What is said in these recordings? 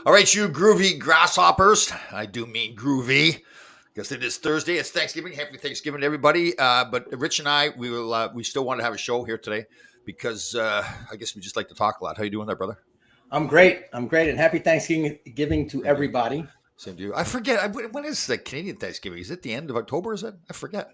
All right, you groovy grasshoppers. I do mean groovy because it is Thursday. It's Thanksgiving. Happy Thanksgiving to everybody. But Rich and I, we still want to have a show here today because I guess we just like to talk a lot. How you doing there, brother? I'm great. And happy Thanksgiving to everybody. Same to you. I forget. When is the Canadian Thanksgiving? Is it the end of October? Is it? I forget.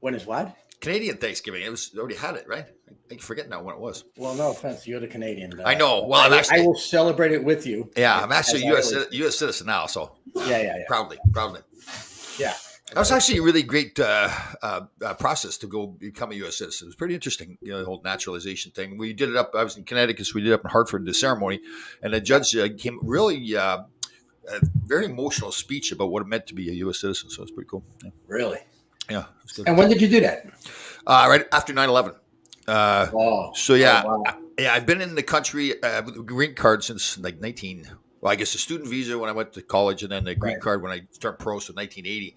When is what? Canadian Thanksgiving. It was already had it, right? I forget now when it was. Well, no offense, you're the Canadian. I know. Well, I will celebrate it with you. Yeah, I'm actually a U.S. citizen now, so yeah. Proudly. Yeah. That was actually a really great process to go become a U.S. citizen. It was pretty interesting, the whole naturalization thing. We did it up. I was in Connecticut, so we did it up in Hartford, the ceremony, and the judge came really a very emotional speech about what it meant to be a U.S. citizen. So it's pretty cool. Yeah. Really? Yeah. It was good. And when did you do that? Right after 9/11. So yeah, wow. I've been in the country with a green card since like 19. Well, I guess the student visa when I went to college, and then the green card when I turned pro, so 1980.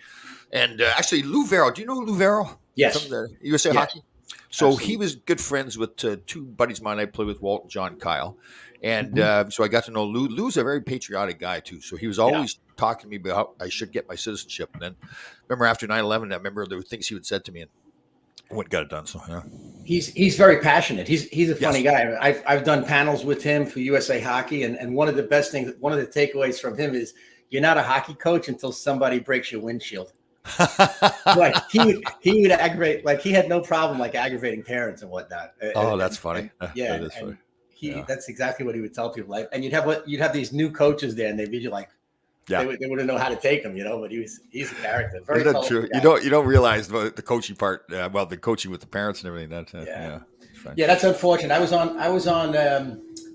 And actually, Lou Vero, do you know Lou Vero? Yes. From the USA Hockey. So Absolutely. He was good friends with two buddies of mine. I played with Walt and John Kyle. And so I got to know Lou. Lou's a very patriotic guy, too. So he was always talking to me about how I should get my citizenship. And then remember after 9/11, I remember there were things he would said to me, and I went and got it done. So, yeah. He's very passionate. He's a funny guy. I've done panels with him for USA Hockey. And one of the best things, one of the takeaways from him is you're not a hockey coach until somebody breaks your windshield. Like he would aggravate, like he had no problem like aggravating parents and whatnot. Oh, that's funny. Yeah, that is funny. That's exactly what he would tell people. Like, and you'd have these new coaches there, and they'd be like, they wouldn't know how to take him, But he's a character. Very true. Guy. You don't realize the coaching part. The coaching with the parents and everything. That's that's unfortunate. I was on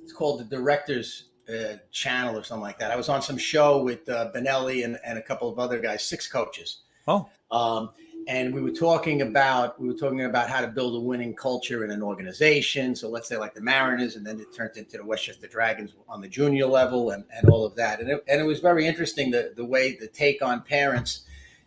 it's called the Directors Channel or something like that. I was on some show with Benelli and a couple of other guys, 6 coaches. Oh. And we were talking about how to build a winning culture in an organization. So let's say like the Mariners, and then it turned into the Westchester Dragons on the junior level and all of that. And it was very interesting the way the take on parents.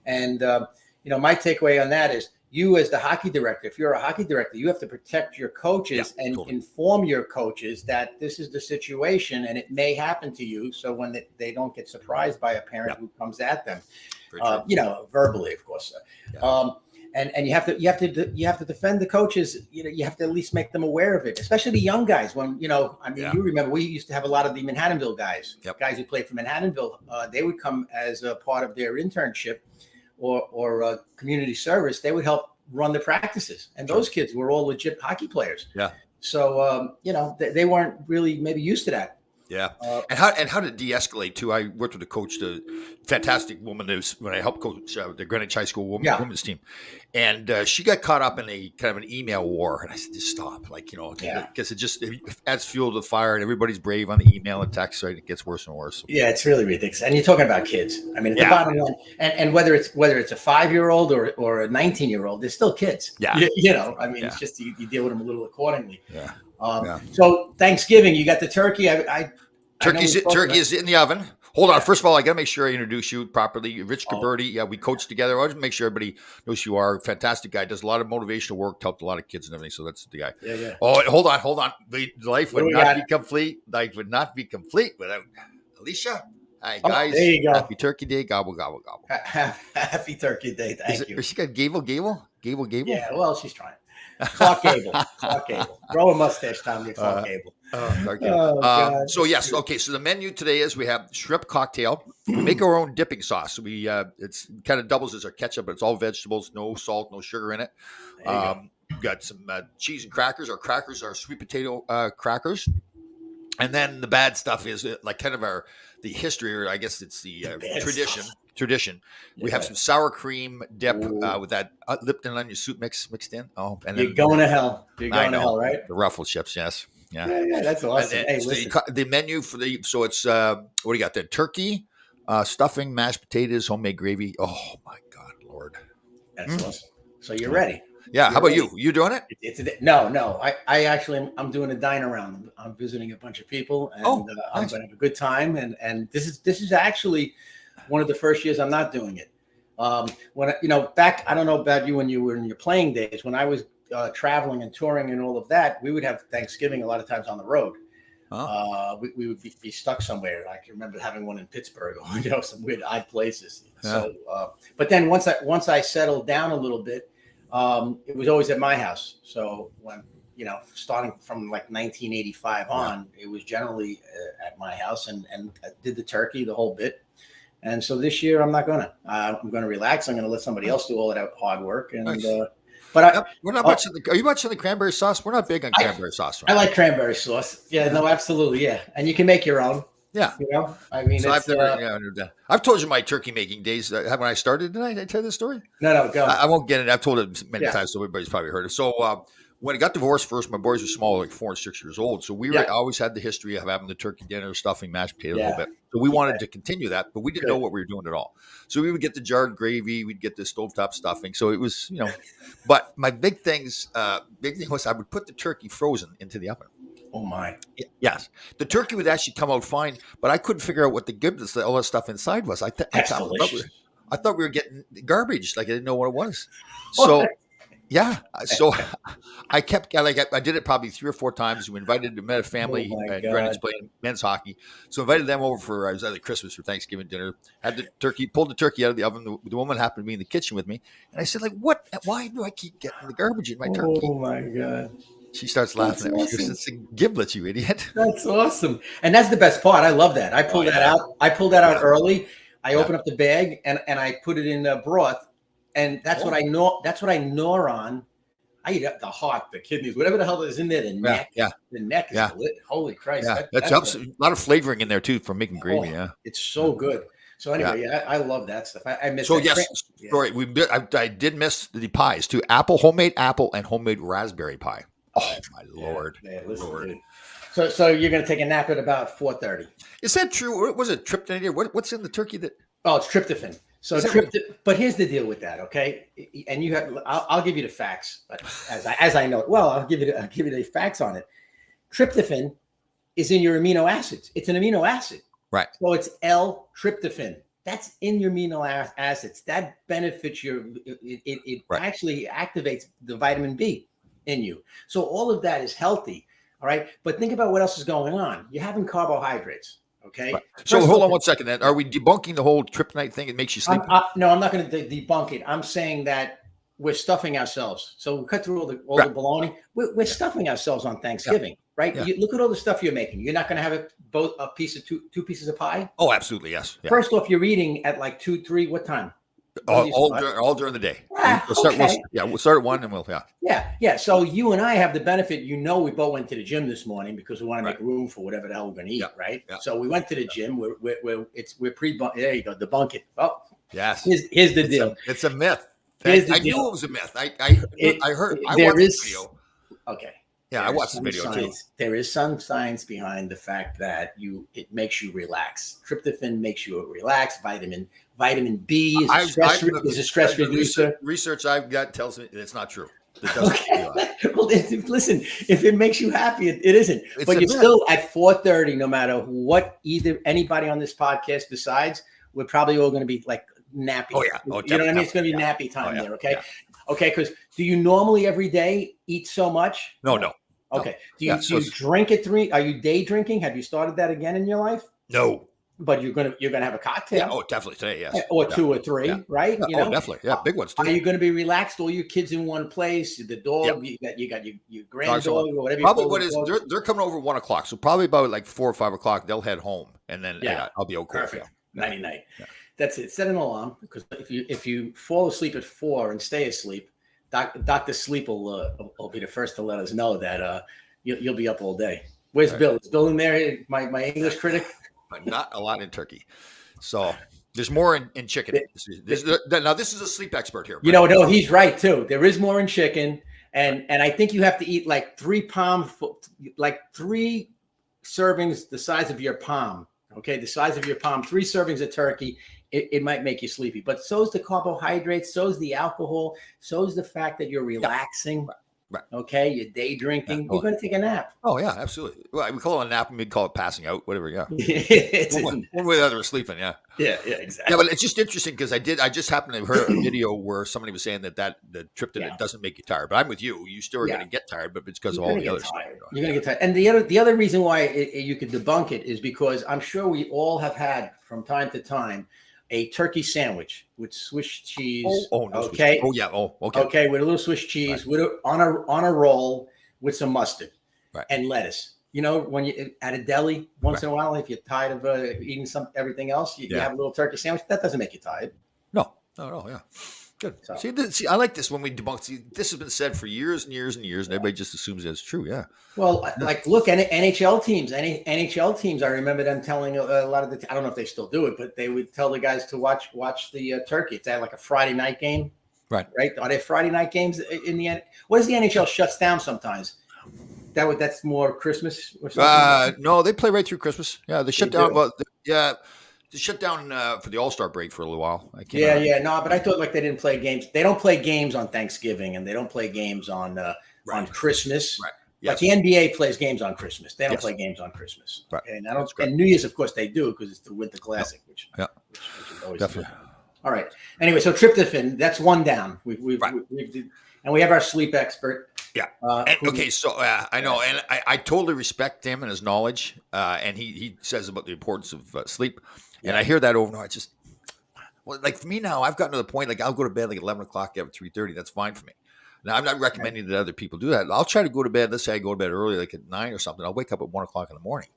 And my takeaway on that is you as the hockey director, if you're a hockey director, you have to protect your coaches and inform your coaches that this is the situation and it may happen to you. So when they don't get surprised by a parent who comes at them. Verbally, of course. And you have to defend the coaches. You have to at least make them aware of it, especially the young guys. When you remember we used to have a lot of the Manhattanville guys, guys who played for Manhattanville. They would come as a part of their internship or community service. They would help run the practices, and those kids were all legit hockey players. Yeah. So they weren't really maybe used to that. Yeah, and how to de-escalate too. I worked with a coach, the fantastic woman when I helped coach the Greenwich High School women's team, and she got caught up in a kind of an email war, and I said, just stop, because it adds fuel to the fire, and everybody's brave on the email and text, right? It gets worse and worse. Yeah, it's really ridiculous, and you're talking about kids. I mean, at the bottom line, and whether it's a 5-year-old or a 19-year-old, they're still kids. Yeah, it's just you deal with them a little accordingly. Yeah. So Thanksgiving, you got the turkey. Turkey is in the oven. Hold on. First of all, I got to make sure I introduce you properly. Rich Caberti. Yeah, we coach together. I want to make sure everybody knows who you are. Fantastic guy. Does a lot of motivational work. Helped a lot of kids and everything. So that's the guy. Yeah. Oh, hold on. Life would not be complete. Life would not be complete without Alicia. Hi, guys. There you go. Happy Turkey Day. Gobble, gobble, gobble. Happy Turkey Day. Thank you. She got Gable? Yeah, well, she's trying. Clark Gable. Grow a mustache, Tom. You're Clark Gable. So yes, okay. So the menu today is we have shrimp cocktail. We make our own dipping sauce. We it's kind of doubles as our ketchup, but it's all vegetables, no salt, no sugar in it. We've got some cheese and crackers. Our crackers are sweet potato crackers, and then the bad stuff is like kind of the history, or I guess it's the tradition. We have some sour cream dip with that Lipton onion soup mixed in. Oh, and you're going to hell. You're going to hell, right? The ruffle chips, yes. Yeah, that's awesome. Hey, listen. The menu so it's what do you got there? Turkey, stuffing, mashed potatoes, homemade gravy. Oh my God, Lord. That's awesome. So you're ready. Yeah. How about you? You doing it? No. I actually I'm doing a dine around. I'm visiting a bunch of people, and I'm going to have a good time. And this is actually one of the first years I'm not doing it. When back, I don't know about you when you were in your playing days. When I was traveling and touring and all of that, we would have Thanksgiving a lot of times on the road. We would be stuck somewhere. I can remember having one in Pittsburgh, some weird odd places. Yeah. So, but then once I settled down a little bit, it was always at my house. So when, starting from like 1985 on, it was generally at my house, and I did the turkey, the whole bit. And so this year I'm not gonna. I'm gonna relax. I'm gonna let somebody else do all of that hard work. And Nice. but we're not much. Are you much in the cranberry sauce? We're not big on cranberry sauce. Right? I like cranberry sauce. Yeah, no, absolutely. Yeah, and you can make your own. Yeah, I mean, so I've told you my turkey making days when I started. Did I tell you this story? No, go. I won't get it. I've told it many times, so everybody's probably heard it. So when I got divorced first, my boys were small, like 4 and 6 years old. So we always had the history of having the turkey dinner, stuffing, mashed potatoes a little bit. So we wanted to continue that, but we didn't know what we were doing at all. So we would get the jarred gravy, we'd get the stovetop stuffing. So it was, but my big thing was I would put the turkey frozen into the oven. Oh my! Yes, the turkey would actually come out fine, but I couldn't figure out what the goodness, all that stuff inside was. I thought we were getting garbage. Like I didn't know what it was. So. Yeah. So I kept I did it probably 3 or 4 times. We met a family and Brendan's playing men's hockey. So invited them over for it was either Christmas or Thanksgiving dinner. Had the turkey, pulled the turkey out of the oven. The woman happened to be in the kitchen with me. And I said, what? Why do I keep getting the garbage in my turkey? Oh my God. She starts laughing at me. She goes, "It's giblets, you idiot." That's awesome. And that's the best part. I love that. I pulled that out. I pulled that out early. I opened up the bag and I put it in the broth. And that's what I know. That's what I gnaw on. I eat up the heart, the kidneys, whatever the hell is in there. The neck. Yeah. The neck is lit. Holy Christ. Yeah. That's a lot of flavoring in there too for making gravy. It's so good. So anyway, I love that stuff. I miss. So sorry, I did miss the pies too. Homemade apple, and homemade raspberry pie. Oh my Lord. Lord. So you're gonna take a nap at about 4:30. Is that true? Or was it tryptophan? What's in the turkey that? Oh, it's tryptophan. So, but here's the deal with that, okay? And you have, I'll give you the facts, but as I know it well, I'll give you the facts on it. Tryptophan is in your amino acids. It's an amino acid, right? So it's L-tryptophan. That's in your amino acids. That benefits it actually activates the vitamin B in you. So all of that is healthy, all right? But think about what else is going on. You're having carbohydrates. Okay. Right. So hold on 1 second. Then are we debunking the whole tryptonite thing? It makes you sleep. No, I'm not going to debunk it. I'm saying that we're stuffing ourselves. So we cut through all the baloney. We're stuffing ourselves on Thanksgiving, right? You look at all the stuff you're making. You're not going to have a piece of two pieces of pie. Oh, absolutely, yes. Yeah. First off, you're eating at like 2, 3. What time? All during the day. We'll start at 1 and we'll Yeah. So you and I have the benefit. We both went to the gym this morning because we want to make room for whatever the hell we're going to eat, right? Yeah. So we went to the gym. We're pre-bunk. There you go. Debunk it. Oh, yes. Here's the deal. It's a myth. I knew it was a myth. I heard. I watched the video. Okay. Yeah, I watched the video too. There is some science behind the fact that it makes you relax. Tryptophan makes you relax. Vitamin B is a stress reducer. Research I've got tells me it's not true. It doesn't. Well, listen, if it makes you happy, it isn't. But you're still at 4:30, no matter what anybody on this podcast decides, we're probably all going to be like nappy. Oh yeah. You know what I mean? It's going to be nappy time there. Okay. Yeah. Okay. Because do you normally every day eat so much? No. Okay. Do you drink at 3? Are you day drinking? Have you started that again in your life? No. But you're gonna have a cocktail. Yeah. Oh, definitely today. Yes. Or 2 or 3, right? Yeah. Definitely. Yeah. Big ones too. Are you going to be relaxed? All your kids in one place. The dog. Yep. You got your granddog or whatever. Probably what is they're coming over 1 o'clock. So probably about like 4 or 5 o'clock they'll head home, and then I'll be okay. Perfect. Nighty night. Yeah. That's it. Set an alarm because if you fall asleep at 4 and stay asleep, Dr. Sleep will be the first to let us know that you'll be up all day. Where's Bill? Is Bill in there? My English critic. But not a lot in turkey. So there's more in chicken. Now this is a sleep expert here. No, he's right too. There is more in chicken, and I think you have to eat like 3 servings the size of your palm. Okay, the size of your palm. 3 servings of turkey. It might make you sleepy, but so's the carbohydrates, so's the alcohol, so's the fact that you're relaxing. Right. Okay, you're day drinking. Yeah. You're going to take a nap. Oh yeah, absolutely. Well, we call it a nap, and we'd call it passing out, whatever. Yeah. It's One way or the other, we're sleeping. Yeah. yeah, Yeah, exactly. but it's just interesting because I just happened to hear a video where somebody was saying that the trip Yeah. doesn't make you tired. But I'm with you. You still are going to get tired, but it's because of all the other stuff. You're going to get tired. And the other reason why you could debunk it is because I'm sure we all have had from time to time a turkey sandwich with Swiss cheese. Oh, no, okay. Oh yeah. Oh, okay. Okay, with a little Swiss cheese, with on a roll with some mustard, and lettuce. You know, when you at a deli once in a while, if you're tired of eating everything else, you have a little turkey sandwich. That doesn't make you tired. No. Yeah. Good. So. See, I like this when we debunk. See, this has been said for years and years and years, and everybody just assumes it's true. Yeah. Well, like look, NHL teams. NHL teams. I remember them telling a lot of the. I don't know if they still do it, but they would tell the guys to watch the turkey. It's like a Friday night game. Right. Are there Friday night games in the end? What is the NHL shuts down sometimes? That's more Christmas or something? No, they play right through Christmas. Yeah, they shut down. Well, yeah. They shut down for the All-Star break for a little while. No, but I thought like they didn't play games. They don't play games on Thanksgiving, and they don't play games on Christmas. Right. Yes. Like the NBA plays games on Christmas. They don't play games on Christmas. Right. And and New Year's, of course, they do because it's the Winter Classic, which is always definitely. All right. Anyway, so tryptophan, that's one down. We've and we have our sleep expert. Yeah. So I know, and I totally respect him and his knowledge. And he says about the importance of sleep. And I hear that over and over. Like for me now, I've gotten to the point, like I'll go to bed like 11 o'clock at 3:30. That's fine for me. Now, I'm not recommending that other people do that. I'll try to go to bed. Let's say I go to bed early, like at 9 or something. I'll wake up at 1 o'clock in the morning.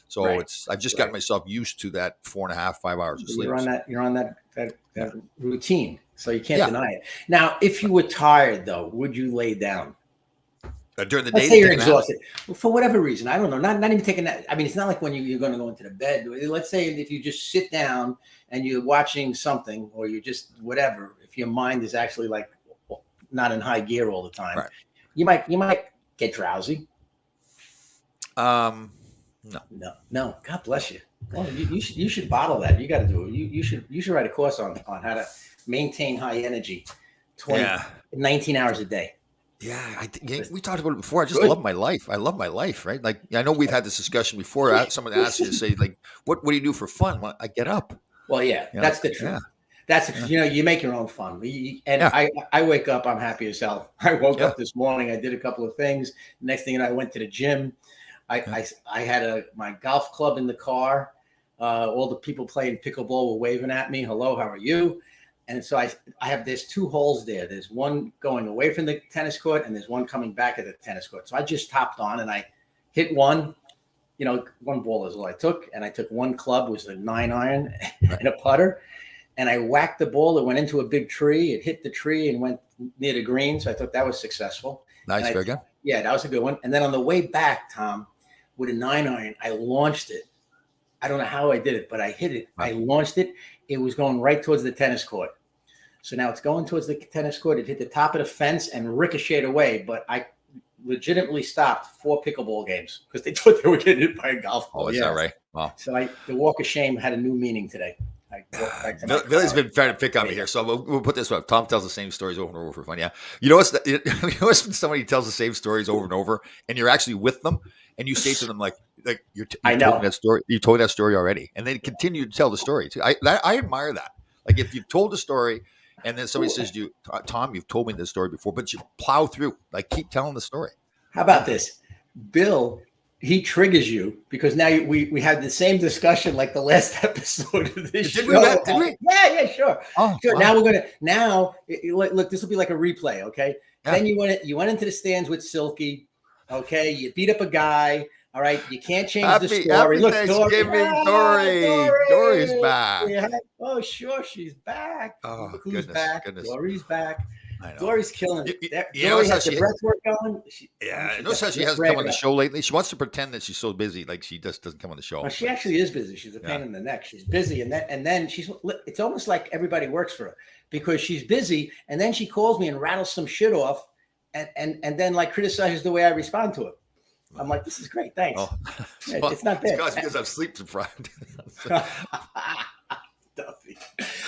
So I've just gotten myself used to that 4.5, 5 hours of sleep. You're on that routine. So you can't deny it. Now, if you were tired though, would you lay down? During the day, let's say you're exhausted for whatever reason. I don't know. Not even taking that. I mean, it's not like when you're going to go into the bed. Let's say if you just sit down and you're watching something, or you just whatever. If your mind is actually like not in high gear all the time, you might get drowsy. No. God bless you. Well, you should bottle that. You got to do it. You should write a course on how to maintain high energy, 19 hours a day. Yeah, we talked about it before. I just love my life. I love my life, right? Like I know we've had this discussion before. Someone asked you to say, like, what do you do for fun? Well, I get up. Well, that's the truth. Yeah. That's you make your own fun. I wake up, I'm happy as hell. I woke up this morning. I did a couple of things. Next thing you know, I went to the gym. I had my golf club in the car. All the people playing pickleball were waving at me. Hello, how are you? And so there's two holes there. There's one going away from the tennis court, and there's one coming back at the tennis court. So I just hopped on and I hit one. One ball is all I took, and I took one club, was a 9-iron and a putter, and I whacked the ball. It went into a big tree. It hit the tree and went near the green. So I thought that was successful. Nice, very good. Yeah, that was a good one. And then on the way back, Tom, with a 9-iron, I launched it. I don't know how I did it, but I hit it. I launched it. It was going right towards the tennis court. So now it's going towards the tennis court. It hit the top of the fence and ricocheted away. But I legitimately stopped 4 pickleball games because they thought they were getting hit by a golf ball. Oh, is that right? Wow. So the walk of shame had a new meaning today. Billy's been trying to pick on me here, so we'll put this up. Tom tells the same stories over and over for fun. Yeah, you know when somebody tells the same stories over and over, and you're actually with them, and you say to them like you told that story. You told that story already, and they continue to tell the story. I admire that. Like if you've told a story, and then somebody says to you, Tom, you've told me this story before, but you plow through, like keep telling the story. How about this, Bill? He triggers you because now we had the same discussion like the last episode of this show. Did we? Yeah, sure. Oh, sure. Wow. Now look, this will be like a replay, okay? Yeah. Then you went into the stands with Silky, okay? You beat up a guy, all right? You can't change the story. Happy look, Thanksgiving, Dory's back. Yeah. Oh, sure, she's back. Oh, who's goodness, back? Goodness. Dory's back. I know. Dory's killing it. Dory has the breath work going. Notice how she hasn't come on the show lately. She wants to pretend that she's so busy, like she just doesn't come on the show. Well, she actually is busy. She's a pain in the neck. She's busy, and then she's. It's almost like everybody works for her because she's busy, and then she calls me and rattles some shit off, and then like criticizes the way I respond to it. I'm like, this is great, thanks. Oh. It's not bad. It's because I'm sleep deprived.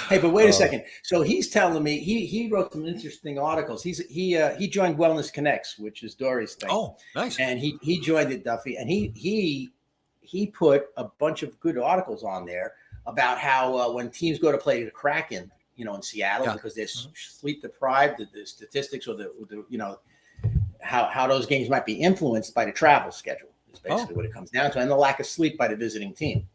Hey, but wait a second. So he's telling me he wrote some interesting articles. He joined Wellness Connects, which is Dory's thing. Oh, nice. And he joined it, Duffy, and he put a bunch of good articles on there about how when teams go to play the Kraken, in Seattle, because they're sleep deprived, the statistics or the how those games might be influenced by the travel schedule is basically what it comes down to, and the lack of sleep by the visiting team.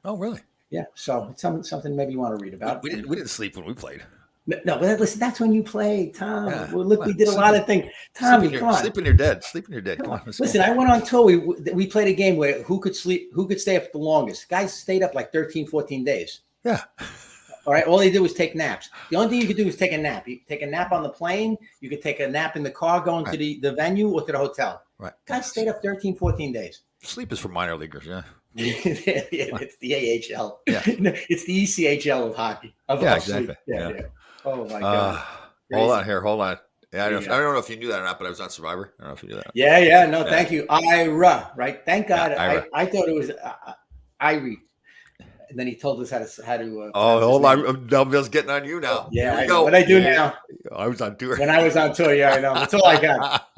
Oh, really? Yeah. So it's something maybe you want to read about. We didn't sleep when we played. No, but listen, that's when you played, Tom. Yeah. Well, look, we did a lot of things. Tommy, come on. Sleep when you're dead. Sleep when you're dead. Come on. Listen, I went on tour. We played a game where who could stay up the longest. Guys stayed up like 13, 14 days. Yeah. All right. All they did was take naps. The only thing you could do is take a nap. You could take a nap on the plane. You could take a nap in the car going to the venue or to the hotel. Right. Guys stayed up 13, 14 days. Sleep is for minor leaguers, yeah. It's the AHL. Yeah. It's the ECHL of hockey. Exactly. Yeah. Oh, my God. Hold on. Yeah, I don't know if you knew that or not, but I was on Survivor. I don't know if you knew that. Yeah. No, thank you. Ira, right? Thank God. Yeah, I thought it was Irie. And then he told us how to. Hold on. Bill's getting on you now. Yeah, what I do now. I was on tour. When I was on tour, I know. That's all I got.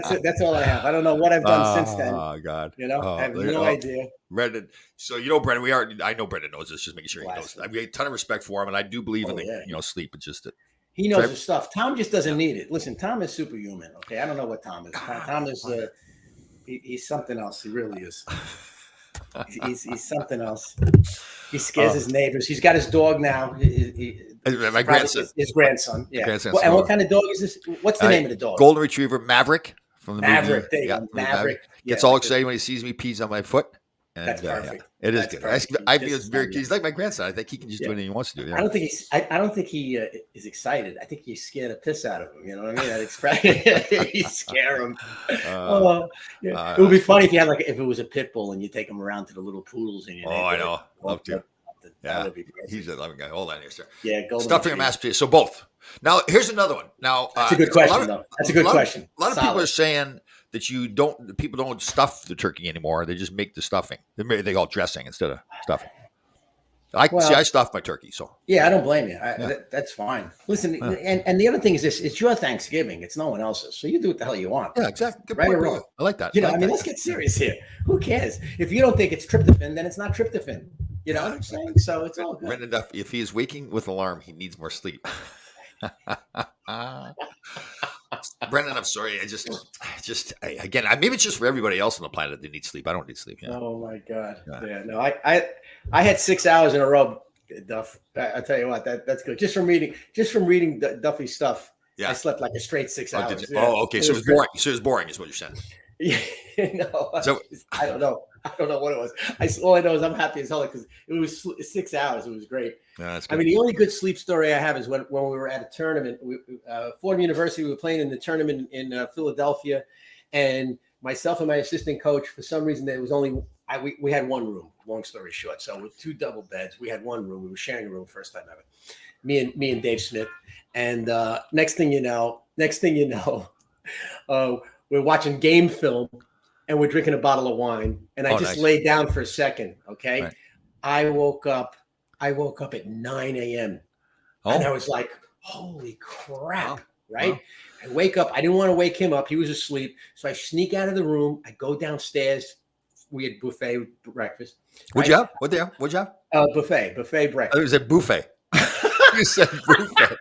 So that's all I have. I don't know what I've done since then. Oh, God. I have no idea. Brendan. So, Brendan, I know Brendan knows this, just making sure he knows. I have a ton of respect for him, and I do believe in sleep. It's just that. He knows his stuff. Tom just doesn't need it. Listen, Tom is superhuman, okay? I don't know what Tom is. Tom is, he's something else. He really is. He's something else. He scares his neighbors. He's got his dog now. My grandson. His grandson. Yeah. And what kind of dog is this? What's the name of the dog? Golden Retriever, Maverick. From the Maverick. movie. Maverick. Gets all excited when he sees me, pees on my foot. And, that's perfect. It is good. I feel it's very. He's like my grandson. I think he can just do anything he wants to do. Yeah. I don't think he is excited. I think you scare the piss out of him. You know what I mean? That expression. You scare him. It would be funny if you had if it was a pit bull and you take him around to the little poodles in your neighborhood. I know. Love to. That would be perfect. He's a loving guy. Hold on here, sir. Yeah, stuffing or mashed potatoes. So both. Now here's another one. Now that's a good question, though. That's a good question. A lot of people are saying that people don't stuff the turkey anymore. They just make the stuffing. They call it dressing instead of stuffing. I stuff my turkey. So yeah, I don't blame you. That's fine. Listen, and the other thing is this: it's your Thanksgiving. It's no one else's, so you do what the hell you want. Yeah, exactly. Good point, bro. I like that. Let's get serious here. Who cares? If you don't think it's tryptophan, then it's not tryptophan. You know what I'm saying? So it's all good. Brendan Duff, if he is waking with alarm, he needs more sleep. Brendan, I'm sorry. Again, maybe it's just for everybody else on the planet that needs sleep. I don't need sleep. Yeah. Oh my God. Yeah. No, I had 6 hours in a row, Duff. I tell you what, that's good. Just from reading Duffy's stuff. Yeah. I slept like a straight 6 hours. Okay. So it was boring. So it was boring, is what you're saying. Yeah. I don't know. I don't know what it was. All I know is I'm happy as hell because it was 6 hours. It was great. Yeah, that's good. I mean, the only good sleep story I have is when we were at a tournament. Fordham University, we were playing in the tournament in Philadelphia, and myself and my assistant coach, for some reason, there was only we had one room. Long story short, so with 2 double beds, we had one room. We were sharing a room first time ever. Me and Dave Smith, and next thing you know, we're watching game film. And we're drinking a bottle of wine, and I just laid down for a second. Okay, right. I woke up at 9 a.m. And I was like, "Holy crap!" Wow. Right? Wow. I wake up. I didn't want to wake him up. He was asleep, so I sneak out of the room. I go downstairs. We had buffet breakfast. What'd you have? What'd you have? Buffet breakfast. It was a buffet. You said buffet.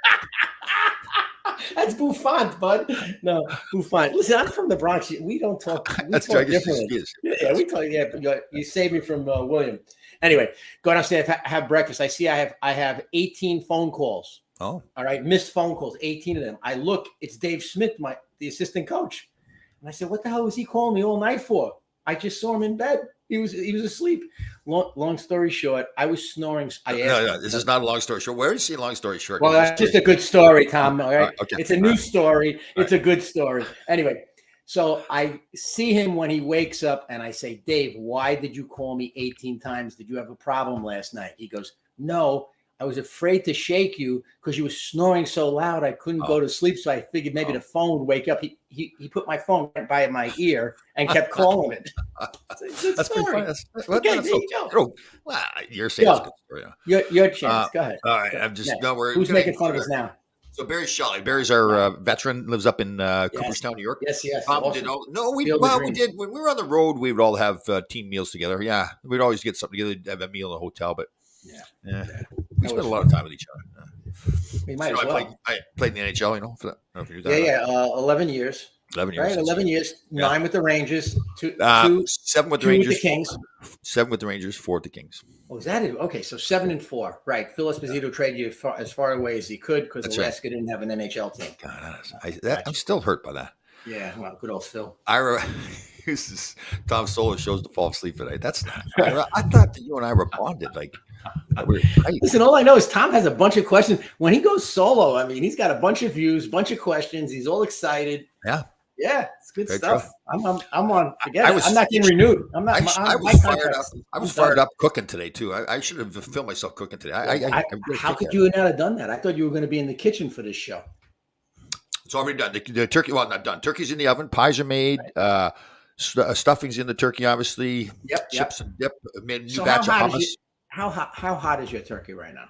That's bouffant, bud. No, bouffant. Listen, I'm from the Bronx. We don't talk. We talk differently. Yeah, we talk. Yeah, you saved me from William. Anyway, go downstairs, have breakfast. I see I have 18 phone calls. Oh, all right, missed phone calls, 18 of them. I look, it's Dave Smith, the assistant coach, and I said, "What the hell was he calling me all night for?" I just saw him in bed. He was asleep. Long story short, I was snoring. No, this is not a long story short. Where is he? Long story short. Well, that's just a good story, Tom. All right, okay. It's a new story. It's a good story. Anyway, so I see him when he wakes up, and I say, "Dave, why did you call me 18 times? Did you have a problem last night?" He goes, "No, I was afraid to shake you because you were snoring so loud I couldn't go to sleep. So I figured maybe the phone would wake up. He put my phone right by my ear and kept calling it. That's pretty funny. Okay, there you go. Well, you're saying it's a good story. Your chance. Go ahead. All right. I'm just Who's making fun of us now? So Barry Shelley. Barry's our veteran, lives up in Cooperstown, New York. Yes. We did. When we were on the road, we would all have team meals together. Yeah, we'd always get something together, have a meal in a hotel. But we spent a lot of time with each other. We might as well. I played in the NHL, you know. For that. 11 years. 11 years. Right, 11 years. 9 with the Rangers. 7 with the Rangers. With the Kings. 7 with the Rangers. 4 with the Kings. Oh, is that it? Okay, so 7 and 4. Right. Phil Esposito traded you as far away as he could because Alaska didn't have an NHL team. God, I'm still hurt by that. Yeah, well, good old Phil. Tom Solo shows to fall asleep at night. That's not. I thought that you and I were bonded. Like, listen, all I know is Tom has a bunch of questions. When he goes solo, I mean, he's got a bunch of views, bunch of questions. He's all excited. Yeah, it's good stuff. I'm on. Forget it. I'm not getting renewed. I'm not. I was fired up. I was fired up cooking today too. I should have filmed myself cooking today. How could you not have done that? I thought you were going to be in the kitchen for this show. It's already done. The turkey, well, not done. Turkey's in the oven. Pies are made. Stuffing's in the turkey, obviously. Yep. Chips and dip. Made a new batch of hummus. How hot is your turkey right now?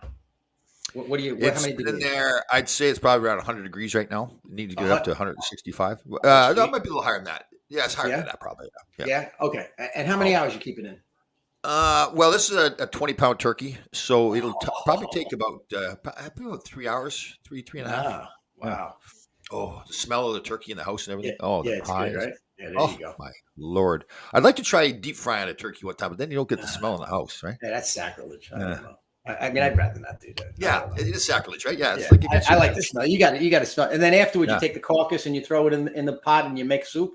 What do you? How many degrees? In there, I'd say it's probably around 100 degrees right now. You need to get it up to 165. No, it might be a little higher than that. Yeah, it's higher than that probably. Yeah. Okay. And how many hours you keep it in? Well, this is a 20-pound turkey, so it'll probably take about 3 hours, three and a half. Wow. Oh, the smell of the turkey in the house and everything. The pies. Good, right? Yeah, there you go. My Lord. I'd like to try deep frying a turkey one time, but then you don't get the smell in the house, right? Yeah, that's sacrilege. I don't know. I mean, I'd rather not do that. Yeah, it is sacrilege, right? Yeah, it's like I like the smell. You got to smell. And then afterwards, you take the carcass and you throw it in the pot and you make soup.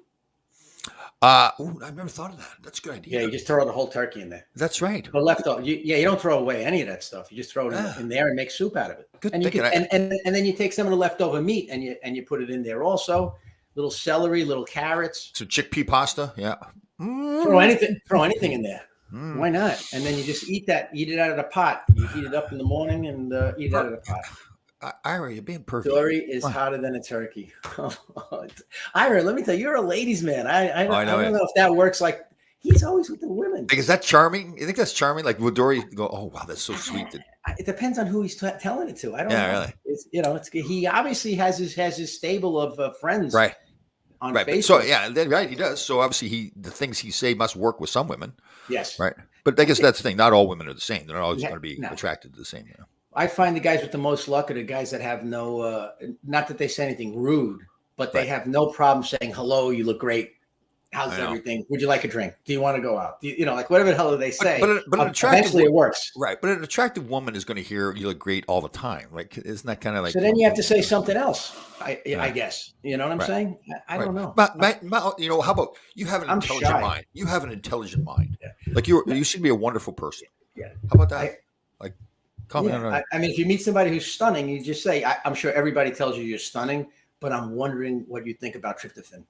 I've never thought of that. That's a good idea. Yeah, you just throw the whole turkey in there. That's right. The leftover. You don't throw away any of that stuff. You just throw it in there and make soup out of it. Good and you can, and then you take some of the leftover meat and you put it in there also. Little celery, little carrots. Some chickpea pasta. Yeah. Throw anything in there. Why not? And then you just eat it out of the pot. You heat it up in the morning and eat it out of the pot. Ira, you're being perfect. Dory is hotter than a turkey. Ira, let me tell you, you're a ladies' man. I don't know if that works. Like he's always with the women. Like, is that charming? You think that's charming? Like, would Dory go, "Oh wow, that's so sweet"? It depends on who he's telling it to. I don't know. Really. He obviously has his stable of friends. Right. On Facebook. So he does. So obviously the things he say must work with some women. Yes. Right. But I guess that's the thing. Not all women are the same. They're not always going to be attracted to the same. You know? I find the guys with the most luck are the guys that have no, not that they say anything rude, but they have no problem saying, hello, you look great. How's everything? Would you like a drink? Do you want to go out? Like whatever the hell they say. But eventually it works. Right. But an attractive woman is going to hear you look great all the time. Like, isn't that kind of like? So then you have to say something else. I guess. You know what I'm saying? I don't know. But how about you have an intelligent mind? You have an intelligent mind. Yeah. Like you should be a wonderful person. Yeah. How about that? I mean, if you meet somebody who's stunning, you just say, I'm sure everybody tells you you're stunning, but I'm wondering what you think about tryptophan.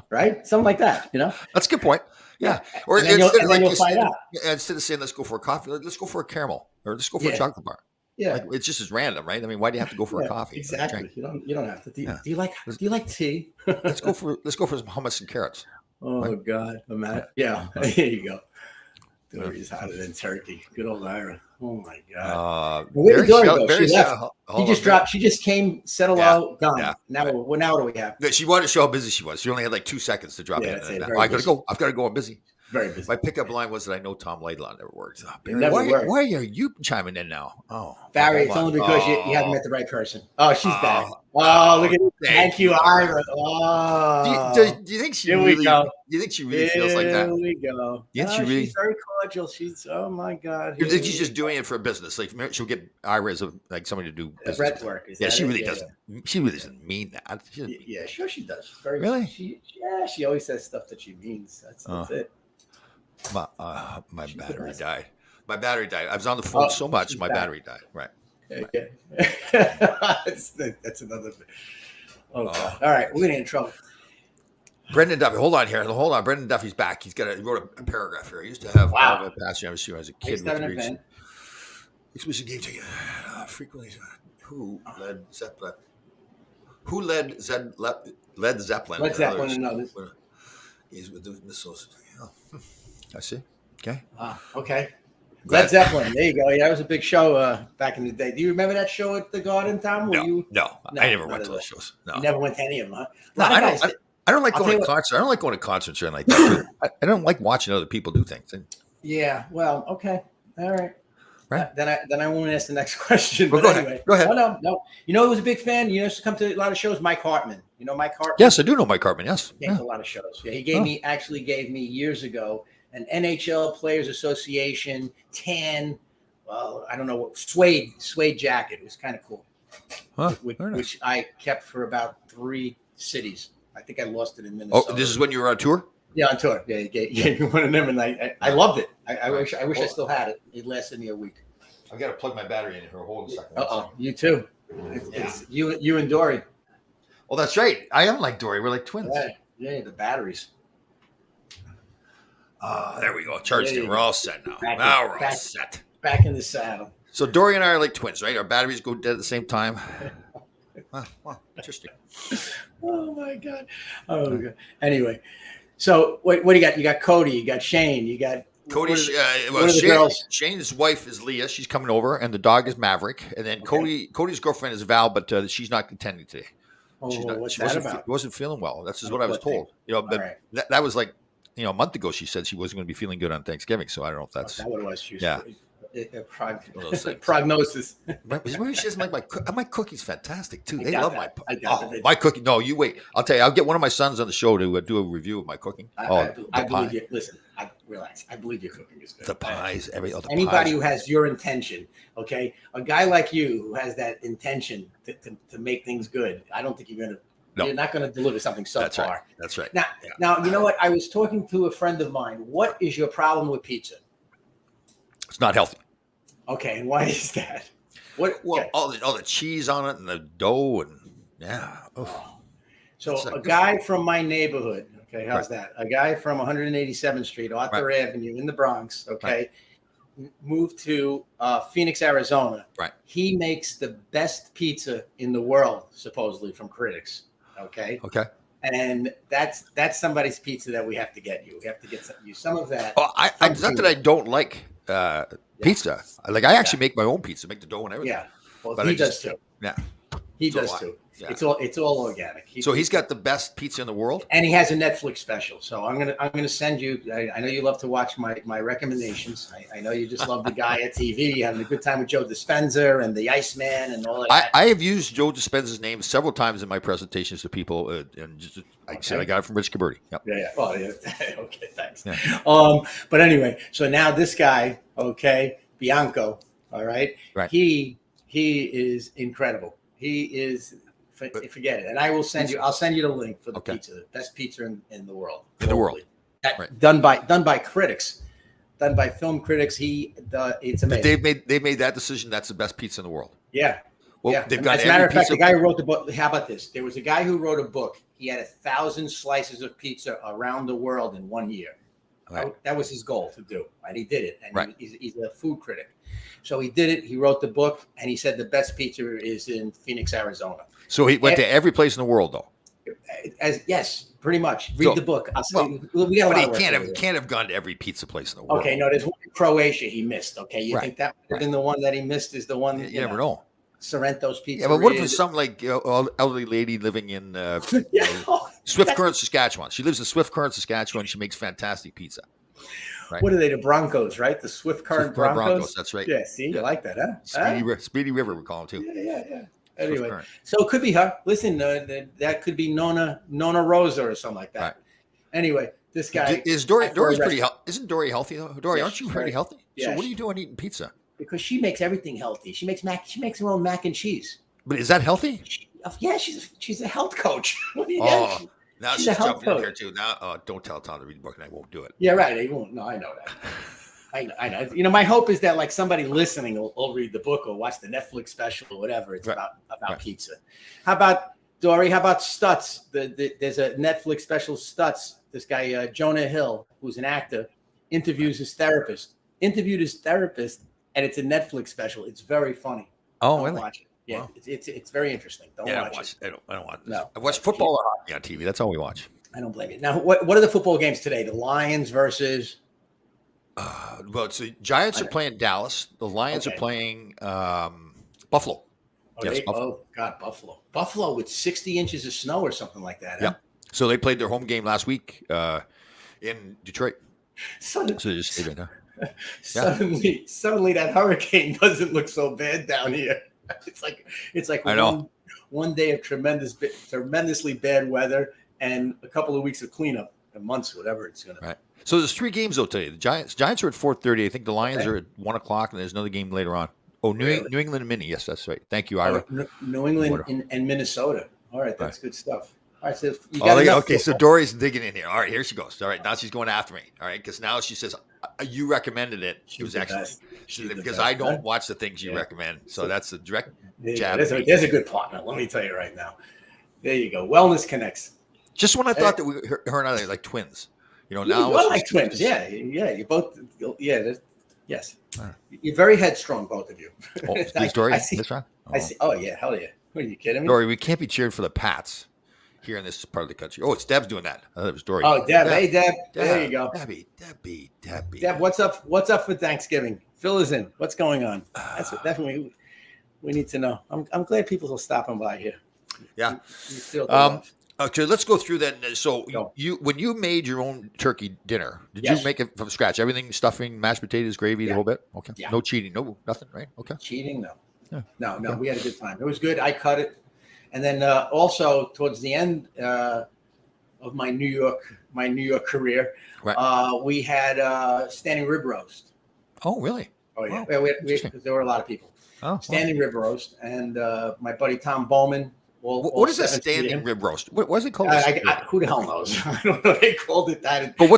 Right? Something like that, That's a good point. Yeah. Or instead of saying, let's go for a coffee, let's go for a caramel or let's go for a chocolate bar. Yeah. Like, it's just as random, right? I mean, why do you have to go for a coffee? Exactly. You don't have to. Do you like tea? let's go for some hummus and carrots. Oh, right? God. Yeah. There you go. Dory's hotter than turkey. Good old Ira. Oh my God. Where did Dory go? She left. She just came, said hello, gone. Yeah. Now what do we have? She wanted to show how busy she was. She only had like 2 seconds to drop in. I gotta go. I've got to go. I'm busy. Very busy. My pickup line was that I know Tom Laidlaw never worked. Why are you chiming in now? Oh, Barry, it's only because you haven't met the right person. Oh, she's back. Oh, look at you. Thank you, Ira. Oh. Do you think she really? Do you think she really feels like that? Here we go. She's very cordial. Oh my God. You think she's just doing it for business? Like she'll get Ira as somebody to do business work. She really doesn't. She really doesn't mean that. Yeah, sure she does. She's very really. She always says stuff that she means. That's it. My battery died. My battery died. I was on the phone so much, my battery died. Right. Okay. That's another thing. Oh, God. All right. We're going to get in trouble. Brendan Duffy. Hold on. Brendan Duffy's back. He wrote a paragraph here. I used to have a passion. I was a kid with Expedition game taken frequently. Who led Zeppelin? Who led Led Zeppelin? Led Zeppelin and others. Is with the missiles. Oh, I see. Okay. Okay. Go Led ahead. Zeppelin. There you go. Yeah, that was a big show back in the day. Do you remember that show at the Garden, Tom? No, I never went to those shows. No, You never went to any of them, huh? no, I don't like I'll going tell to you concerts. I don't like going to concerts or anything like that. I don't like watching other people do things. Yeah. Well, okay. All right. Right. Then I won't ask the next question. Well, But go anyway, ahead. Go ahead. No. You know who was a big fan? You used to come to a lot of shows. Mike Hartman. You know Mike Hartman? Yes, I do know Mike Hartman. Yes. Came to a lot of shows. Yeah, he gave me years ago an NHL Players Association tan. Well, I don't know what suede jacket. It was kind of cool. Huh, Which I kept for about 3 cities. I think I lost it in Minnesota. Oh, this is when you were on tour? Yeah, on tour. Yeah, he gave me one of them, and I loved it. I wish I still had it. It lasted me a week. I've got to plug my battery in here. Hold on a second. You too. It's you and Dory. Well, that's right. I am like Dory. We're like twins. Yeah, the batteries. There we go. Charged it. We're all set now. We're all set. Back in the saddle. So Dory and I are like twins, right? Our batteries go dead at the same time. Well, interesting. Oh my god. Oh god. Anyway, so what do you got? You got Cody. You got Shane. You got Cody. Shane's wife is Leah. She's coming over, and the dog is Maverick. And then Cody's girlfriend is Val, but she's not contending today. What's that about? Wasn't feeling well. That's just what I was told. But that was like a month ago. She said she wasn't going to be feeling good on Thanksgiving. So I don't know if that's that what it was. Yeah. Prognosis. Maybe she doesn't like my cookies. Fantastic too. They love my cookie. No, you wait. I'll tell you. I'll get one of my sons on the show to do a review of my cooking. I believe you. Listen, relax. I believe your cooking is good. The pies, anybody who has your intention, okay, a guy like you who has that intention to make things good. I don't think you're not going to deliver something so That's far. Right. That's right. Now you know what? I was talking to a friend of mine. What is your problem with pizza? It's not healthy. Okay, and why is that? All the cheese on it and the dough and So a guy from my neighborhood, okay, how's that? A guy from 187th Street, Arthur Avenue in the Bronx, okay, moved to Phoenix, Arizona. Right. He makes the best pizza in the world, supposedly from critics. Okay. Okay. And that's somebody's pizza that we have to get you. We have to get some of that. Oh, it's not that I don't like pizza. I actually make my own pizza, make the dough and everything. Yeah. Well, but he does too. Yeah. He does too. Yeah. It's all organic. He's got the best pizza in the world, and he has a Netflix special. So I'm gonna send you. I know you love to watch my recommendations. I know you just love the guy at TV having a good time with Joe Dispenza and the Iceman and all of that. I have used Joe Dispenza's name several times in my presentations to people, and just I said I got it from Rich Caberti. Yep. Yeah. Well, yeah. Okay, thanks. Yeah. But anyway, so now this guy, okay, Bianco, all right. He is incredible. He is. Forget it, and I will send you. I'll send you the link for the pizza, the best pizza in the world. In the world, done by critics, done by film critics. It's amazing. They've made that decision. That's the best pizza in the world. Yeah. Well, they've got. As a matter of fact, the guy who wrote the book. How about this? There was a guy who wrote a book. He had 1,000 slices of pizza around the world in 1 year. Right. That was his goal to do, and he did it. And he's a food critic, so he did it. He wrote the book, and he said the best pizza is in Phoenix, Arizona. So he went to every place in the world, though. Yes, pretty much. Read the book. I'll say, we got a lot but he can't have gone to every pizza place in the world. Okay, no, there's one in Croatia he missed. Okay, you think that would have been the one that he missed is the one? You never know. Sorrento's Pizza. Yeah, but what if it's some like elderly lady living in Swift Current, Saskatchewan? She lives in Swift Current, Saskatchewan. She makes fantastic pizza. Right. What are they? The Broncos, right? The Swift Current Broncos. That's right. Yeah, see, you like that, huh? Speedy River, we call them too. Yeah. Anyway, so it could be her. Listen, that could be Nona Rosa or something like that. Right. Anyway, this guy is Dory's pretty healthy. Isn't Dory healthy though? Dory, aren't you pretty healthy? Yeah, so what are you doing eating pizza? Because she makes everything healthy. She makes her own mac and cheese. But is that healthy? She's a health coach. What do you now she's jumping in here too. Now, don't tell Tom to read the book, and I won't do it. Yeah, right. He won't. No, I know that. I know. You know, my hope is that like somebody listening will read the book or watch the Netflix special or whatever. It's about pizza. How about Dory? How about Stutz? There's a Netflix special, Stutz. This guy Jonah Hill, who's an actor, interviewed his therapist, and it's a Netflix special. It's very funny. Oh, Don't really? watch it. Yeah, Wow. it's very interesting. Don't watch it. I don't watch. No. I watch football or hockey on TV. That's all we watch. I don't blame you. Now, what are the football games today? The Lions versus. Well, so Giants are playing Dallas. The Lions are playing Buffalo. Oh God, Buffalo. Buffalo with 60 inches of snow or something like that. Yeah. Huh? So they played their home game last week in Detroit. So they just stayed right there. Suddenly that hurricane doesn't look so bad down here. It's like one day of tremendously bad weather and a couple of weeks of cleanup and months, whatever it's gonna. Right. So there's 3 games though today. The Giants are at 4:30. I think the Lions are at 1:00, and there's another game later on. Oh, New England and Mini. Yes, that's right. Thank you, Ira. New England and Minnesota. All right, that's good stuff. All right, so you got so Dory's digging in here. All right, here she goes. All right, now she's going after me. All right, because now she says you recommended it. It was excellent because I don't watch the things you recommend. So that's a direct jab. There's a good partner. Let me tell you right now. There you go. Wellness Connects. Just when I thought that her and I are like twins. Now you're like twins. Yeah. You both. Yeah. Yes. You're very headstrong, both of you. Oh, Dory? I see. I see. Oh yeah, hell yeah. Are you kidding me? Dory, we can't be cheering for the Pats here in this part of the country. Oh, it's Deb's doing that. I thought it was Dory. Oh, Deb. Hey, Deb. There you go. Debbie. Deb, what's up? What's up for Thanksgiving? Fill us in. What's going on? That's what definitely we need to know. I'm glad people are stopping by here. Yeah. You feel the okay, let's go through that. So when you made your own turkey dinner, did you make it from scratch? Everything, stuffing, mashed potatoes, gravy, the whole bit? Okay. Yeah. No cheating, no nothing, right? Okay. Cheating, no. Yeah. No. We had a good time. It was good. I cut it, and then also towards the end of my New York career, we had standing rib roast. Oh, really? Oh yeah. Wow. Because there were a lot of people. Oh, standing rib roast, and my buddy Tom Bowman. What is a standing rib roast? What is it called? Who the hell knows? I don't know. They called it that. But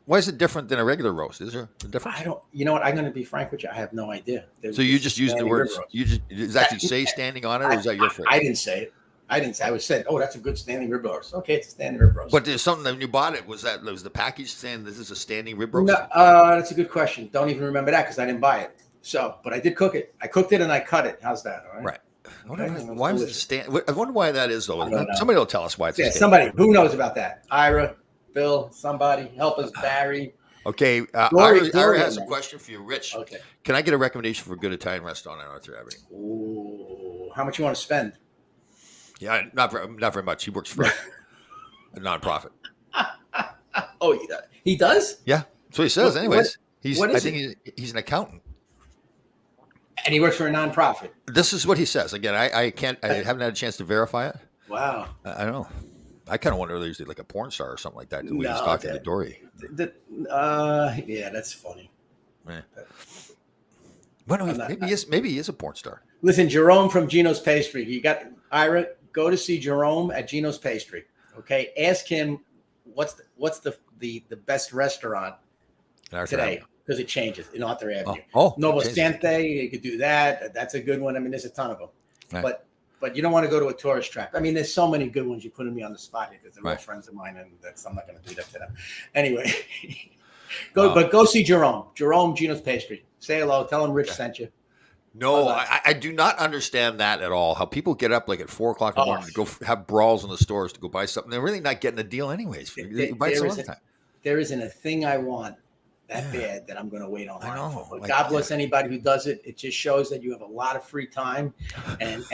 why is it different than a regular roast? Is there a difference? I don't. You know what? I'm going to be frank with you. I have no idea. So you just use the words. Does actually say standing on it, or is that your phrase? I didn't say it. I was saying, oh, that's a good standing rib roast. Okay, it's a standing rib roast. But there's something when you bought it. Was the package saying this is a standing rib roast? No, that's a good question. Don't even remember that because I didn't buy it. So, but I did cook it. I cooked it and I cut it. How's that? All right. Right. Why was it stand? I wonder why that is, though. Somebody will tell us why it's somebody who knows about that. Ira, Bill, somebody help us. Barry. Okay, Ira has a question for you, Rich. Okay. Can I get a recommendation for a good Italian restaurant in Arthur Avenue? Ooh, how much you want to spend? Yeah, not very much. He works for a nonprofit. Oh, he does? Yeah, that's what he says. Anyways, I think he's an accountant. And he works for a nonprofit. This is what he says. Again, I haven't had a chance to verify it. Wow. I don't know. I kind of wonder whether he's like a porn star or something like that. The way he's talking to Dory. Yeah, that's funny. Yeah. Well, maybe he is a porn star. Listen, Jerome from Gino's Pastry. You got Ira. Go to see Jerome at Gino's Pastry. Okay, ask him what's the best restaurant today. Because it changes in Arthur Avenue. Novo Sante, you could do that. That's a good one. I mean, there's a ton of them. Right. But you don't want to go to a tourist trap. I mean, there's so many good ones. You're putting me on the spot here because they're all friends of mine, and I'm not going to do that to them. Anyway, go see Jerome. Jerome, Gino's Pastry. Say hello. Tell him Rich sent you. No, I do not understand that at all. How people get up like at 4:00 in the morning to go have brawls in the stores to go buy something. They're really not getting a deal anyways. There isn't a thing I want that bad that I'm going to wait online for. But God bless anybody who does it. It just shows that you have a lot of free time and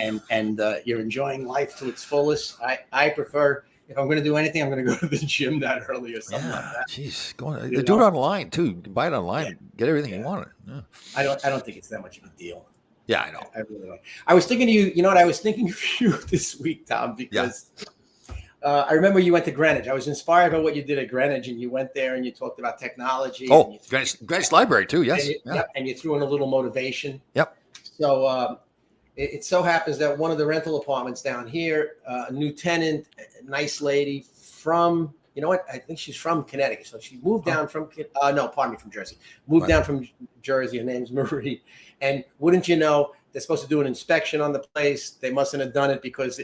you're enjoying life to its fullest. I prefer, if I'm going to do anything, I'm going to go to the gym that early or something like that. Jeez, do it online too. You can buy it online, get everything you want. Yeah. I don't think it's that much of a deal. Yeah, I know. I really don't. I was thinking of you. You know what? I was thinking of you this week, Tom, because. I remember you went to Greenwich. I was inspired by what you did at Greenwich, and you went there and you talked about technology. Oh, Greenwich Library too, yes. And you threw in a little motivation. Yep. So it so happens that one of the rental apartments down here, a new tenant, a nice lady from, you know what? I think she's from Connecticut. So she moved down from, from Jersey. Moved down from Jersey. Her name's Marie. And wouldn't you know, they're supposed to do an inspection on the place. They mustn't have done it because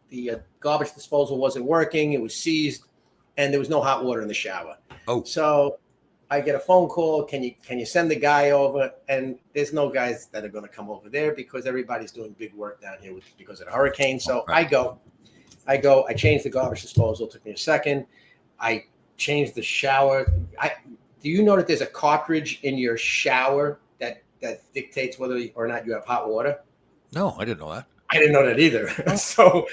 the garbage disposal wasn't working. It was seized, and there was no hot water in the shower. Oh, so I get a phone call. Can you send the guy over? And there's no guys that are going to come over there because everybody's doing big work down here because of the hurricane. So I go. I change the garbage disposal. It took me a second. I changed the shower. Do you know that there's a cartridge in your shower that dictates whether or not you have hot water? No, I didn't know that. I didn't know that either. So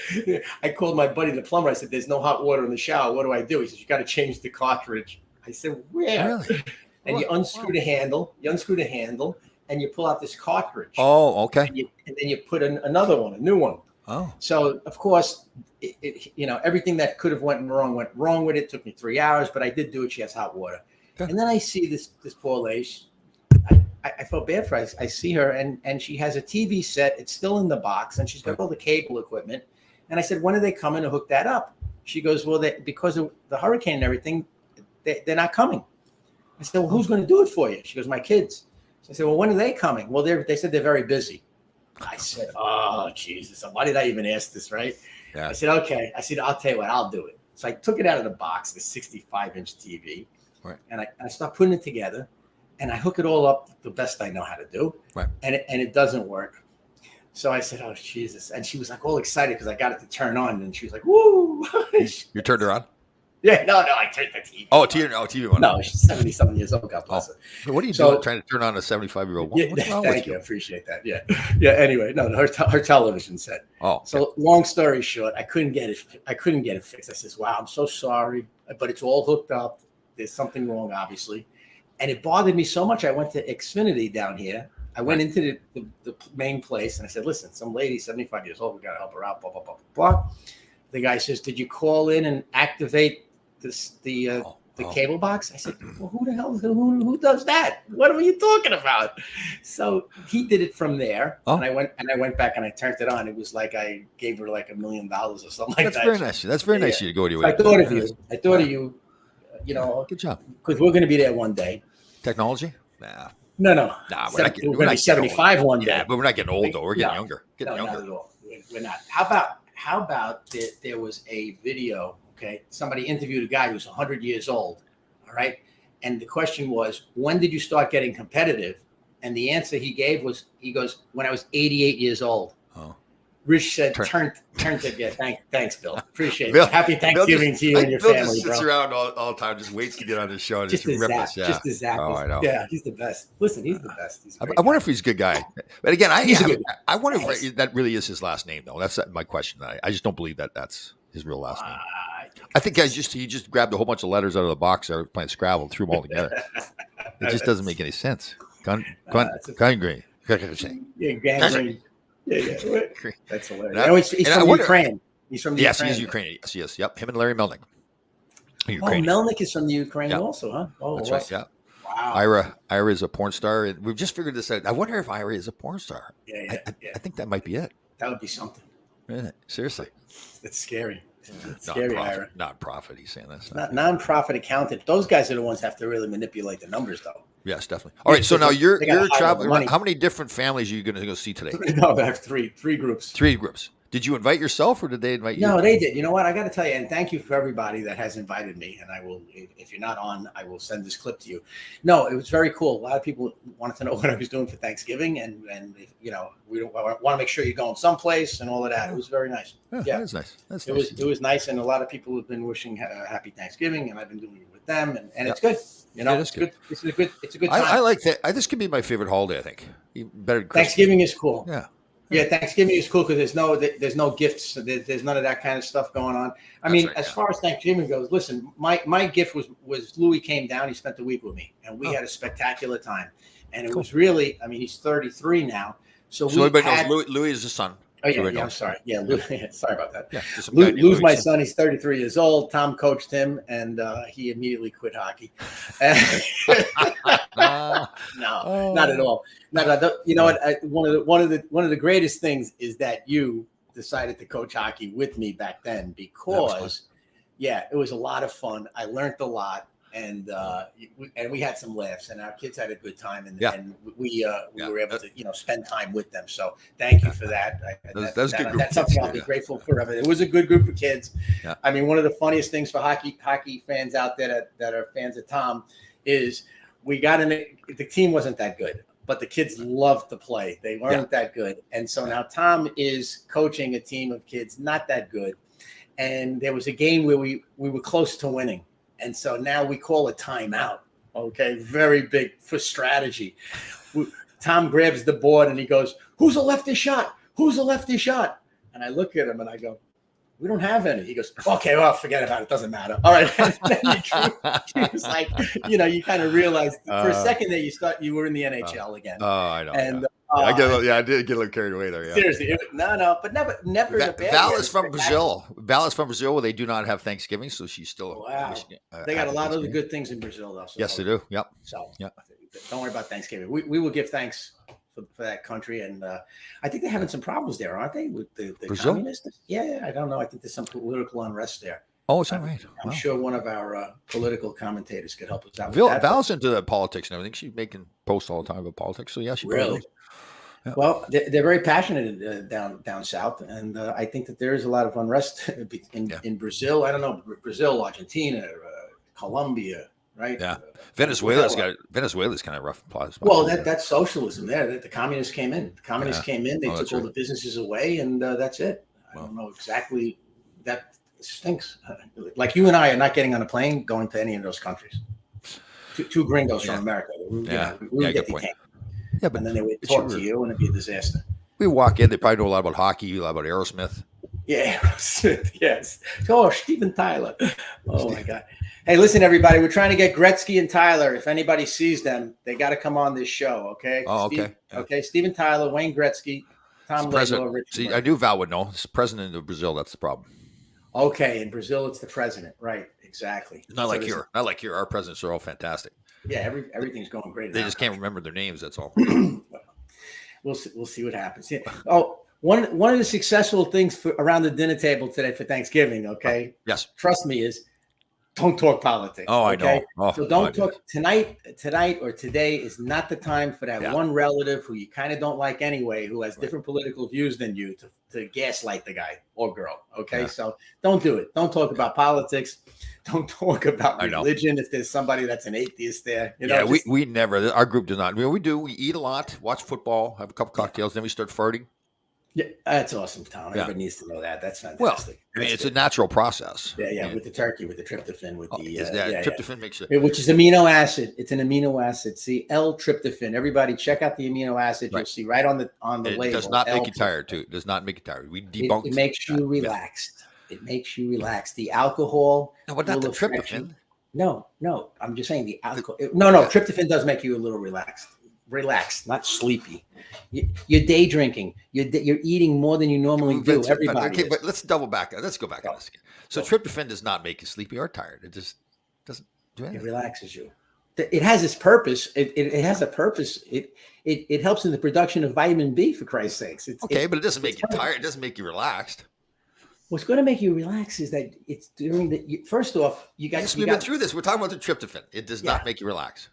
I called my buddy, the plumber. I said, "There's no hot water in the shower. What do I do?" He says, "You got to change the cartridge." I said, "Where?" Really? And you unscrew the handle. And you pull out this cartridge. Oh, okay. And then you put in another one, a new one. Oh. So of course, everything that could have went wrong with it. Took me 3 hours, but I did do it. She has hot water. Okay. And then I see this poor lady. I felt bad for her. I see her and she has a TV set. It's still in the box and she's got all the cable equipment. And I said, "When are they coming to hook that up?" She goes, "Well, because of the hurricane and everything, they're not coming." I said, "Well, who's going to do it for you?" She goes, "My kids." So I said, "Well, when are they coming?" "Well, they said they're very busy." I said, "Oh, Jesus. Why did I even ask this, right?" Yeah. I said, "Okay." I said, "I'll tell you what, I'll do it." So I took it out of the box, the 65-inch TV, right, and I start putting it together, and I hook it all up the best I know how to do, right, and it doesn't work. So I said, "Oh, Jesus." And she was like all excited because I got it to turn on, and she was like, "Woo." You turned her on? Yeah, no, I turned the TV. Oh, TV one. No, she's 70-something years old. God bless her. What are you doing trying to turn on a 75-year-old woman? Yeah, thank you. I appreciate that. Yeah. Anyway, no, her television set. Oh. Okay. So long story short, I couldn't get it fixed. I says, "Wow, I'm so sorry, but it's all hooked up. There's something wrong, obviously." And it bothered me so much. I went to Xfinity down here. I went into the main place and I said, "Listen, some lady, 75 years old, we got to help her out, blah, blah, blah, blah." The guy says, "Did you call in and activate the cable box?" I said, "Well, who does that? What are you talking about?" So he did it from there. And I went back and I turned it on. It was like I gave her like $1 million or something like that. That's very nice. That's very nice of you to go to your way. I thought of you. I thought of you. Good job. Because we're going to be there one day. Technology? No. Nah, we're going to be 75 one day. Yeah, but we're not getting old though. We're getting younger. Not at all. We're not. How about there was a video? Okay, somebody interviewed a guy who's 100 years old. All right, and the question was, "When did you start getting competitive?" And the answer he gave was, he goes, "When I was 88 years old." Oh. Rich said, "Turn to yeah." Thanks, Bill. Appreciate it. Happy Thanksgiving to you and your Bill family, just sits around all the time, just waits to get on this show and just rip us. Yeah. Just a zap. Oh, I know. Yeah, he's the best. Listen, he's the best. I wonder if he's a good guy. But again, I wonder if that really is his last name, though. That's my question. I just don't believe that's his real last name. I think he just grabbed a whole bunch of letters out of the box or playing Scrabble and threw them all together. It just doesn't make any sense. Gangrene. Yeah, gangrene. Yeah. That's hilarious. He's from Ukraine. He's from the Ukraine. Yes, he's Ukrainian. Yes. Yep. Him and Larry Melnick. Melnick is from the Ukraine also, huh? Oh, that's right. Yeah. Wow. Ira is a porn star. And we've just figured this out. I wonder if Ira is a porn star. Yeah. I think that might be it. That would be something. Really? Seriously. It's scary. It's scary, Ira. Non-profit, he's saying this. Non-profit accountant. Those guys are the ones that have to really manipulate the numbers, though. Yes, definitely. All right, so now you're traveling. How many different families are you going to go see today? No, I have three groups. 3 groups. Did you invite yourself, or did they invite you? No, they did. You know what? I got to tell you, and thank you for everybody that has invited me. And I will, if you're not on, I will send this clip to you. No, it was very cool. A lot of people wanted to know what I was doing for Thanksgiving, and we want to make sure you're going someplace and all of that. It was very nice. Yeah, that's nice. It was nice, and a lot of people have been wishing happy Thanksgiving, and I've been doing it with them, and it's good. It's good. It's a good time. I like that. This could be my favorite holiday. I think better. Thanksgiving is cool. Yeah, Thanksgiving is cool because there's no gifts. There's none of that kind of stuff going on. As far as Thanksgiving goes, listen, my gift was Louis came down. He spent the week with me, and we had a spectacular time. And it was really, he's 33 now. So everybody knows Louis is his son. Oh, yeah, I'm sorry. Yeah, sorry about that. Yeah, Lou's my son. He's 33 years old. Tom coached him, and he immediately quit hockey. No, not at all. You know what? One of the greatest things is that you decided to coach hockey with me back then because, it was a lot of fun. I learned a lot. And we had some laughs, and our kids had a good time, and we were able to spend time with them. So thank you for that. That's a good group. That's something I'll be grateful forever. It was a good group of kids. Yeah. One of the funniest things for hockey fans out there that are fans of Tom is we got in the team wasn't that good, but the kids loved to play. They weren't that good. And so now Tom is coaching a team of kids not that good. And there was a game where we were close to winning. And so now we call a timeout. Okay, very big for strategy. Tom grabs the board and he goes, "Who's a lefty shot? Who's a lefty shot?" And I look at him and I go, "We don't have any." He goes, "Okay, well, forget about it. Doesn't matter." All right. And then he was like, you kind of realized for a second that you were in the NHL again. Oh, I know. And I did get a little carried away there. Yeah. Seriously, but never. Val is from Brazil. Val is from Brazil, where they do not have Thanksgiving, so she's still. Wow. They got a lot of the good things in Brazil, though. So yes, they do. Yep. So don't worry about Thanksgiving. We will give thanks for that country, and I think they're having some problems there, aren't they, with the communists? Yeah, I don't know. I think there's some political unrest there. Oh, is that right? I'm sure one of our political commentators could help us out. Val's into the politics and everything. She's making posts all the time about politics. So yeah, she really. Yeah. Well, they're very passionate down south, and I think that there is a lot of unrest in Brazil. I don't know, Brazil, Argentina, Colombia, right? Yeah, Venezuela's kind of rough. Well, that's socialism there. The communists came in. The communists came in. They took all the businesses away, and that's it. I don't know exactly. That stinks. Like you and I are not getting on a plane going to any of those countries. Two gringos from America. We would get detained. Yeah, but and then they would talk to you, and it'd be a disaster. We walk in; they probably know a lot about hockey, a lot about Aerosmith. Yeah, Aerosmith. Yes. Oh, Steven Tyler. Oh my God. Hey, listen, everybody. We're trying to get Gretzky and Tyler. If anybody sees them, they got to come on this show. Okay. Oh, okay. Okay. Steven Tyler, Wayne Gretzky, Tom Laidlaw, Richard. See, I knew Val would know. It's the president of Brazil. That's the problem. Okay, in Brazil, it's the president. Right. Exactly. Not like here. Not like here. Our presidents are all fantastic. Yeah, everything's going great. They just can't remember their names. That's all. We'll see what happens. Yeah. Oh, one of the successful things around the dinner table today for Thanksgiving. Okay. Yes. Trust me, is don't talk politics. Oh, okay? I know. So don't talk tonight or today is not the time for that one relative who you kind of don't like anyway, who has different political views than you, to gaslight the guy or girl. Okay. Yeah. So don't do it. Don't talk about politics. Don't talk about religion. If there's somebody that's an atheist there, we never. Our group does not. I mean, we do. We eat a lot, watch football, have a couple cocktails, then we start farting. Yeah, that's awesome, Tom. Everybody needs to know that. That's fantastic. Well, I mean, it's a natural process. Yeah, with the turkey, with the tryptophan, tryptophan makes it, which is amino acid. It's an amino acid. See, L-tryptophan. Everybody, check out the amino acid. Right. You'll see right on the label. It does not make you tired, too. It does not make you tired. We debunked. It makes you relaxed. It makes you relax. The alcohol. No, but not the tryptophan. No. I'm just saying the alcohol. No. Tryptophan does make you a little relaxed. Relaxed, not sleepy. You're day drinking. You're eating more than you normally do. Everybody. Okay, but let's double back. Let's go back on this again. So tryptophan does not make you sleepy or tired. It just doesn't do anything. It relaxes you. It has its purpose. It has a purpose. It helps in the production of vitamin B. For Christ's sakes. But it doesn't make you tired. It doesn't make you relaxed. What's going to make you relax is that it's during the. First off, we've been through this. We're talking about the tryptophan. It does not make you relax.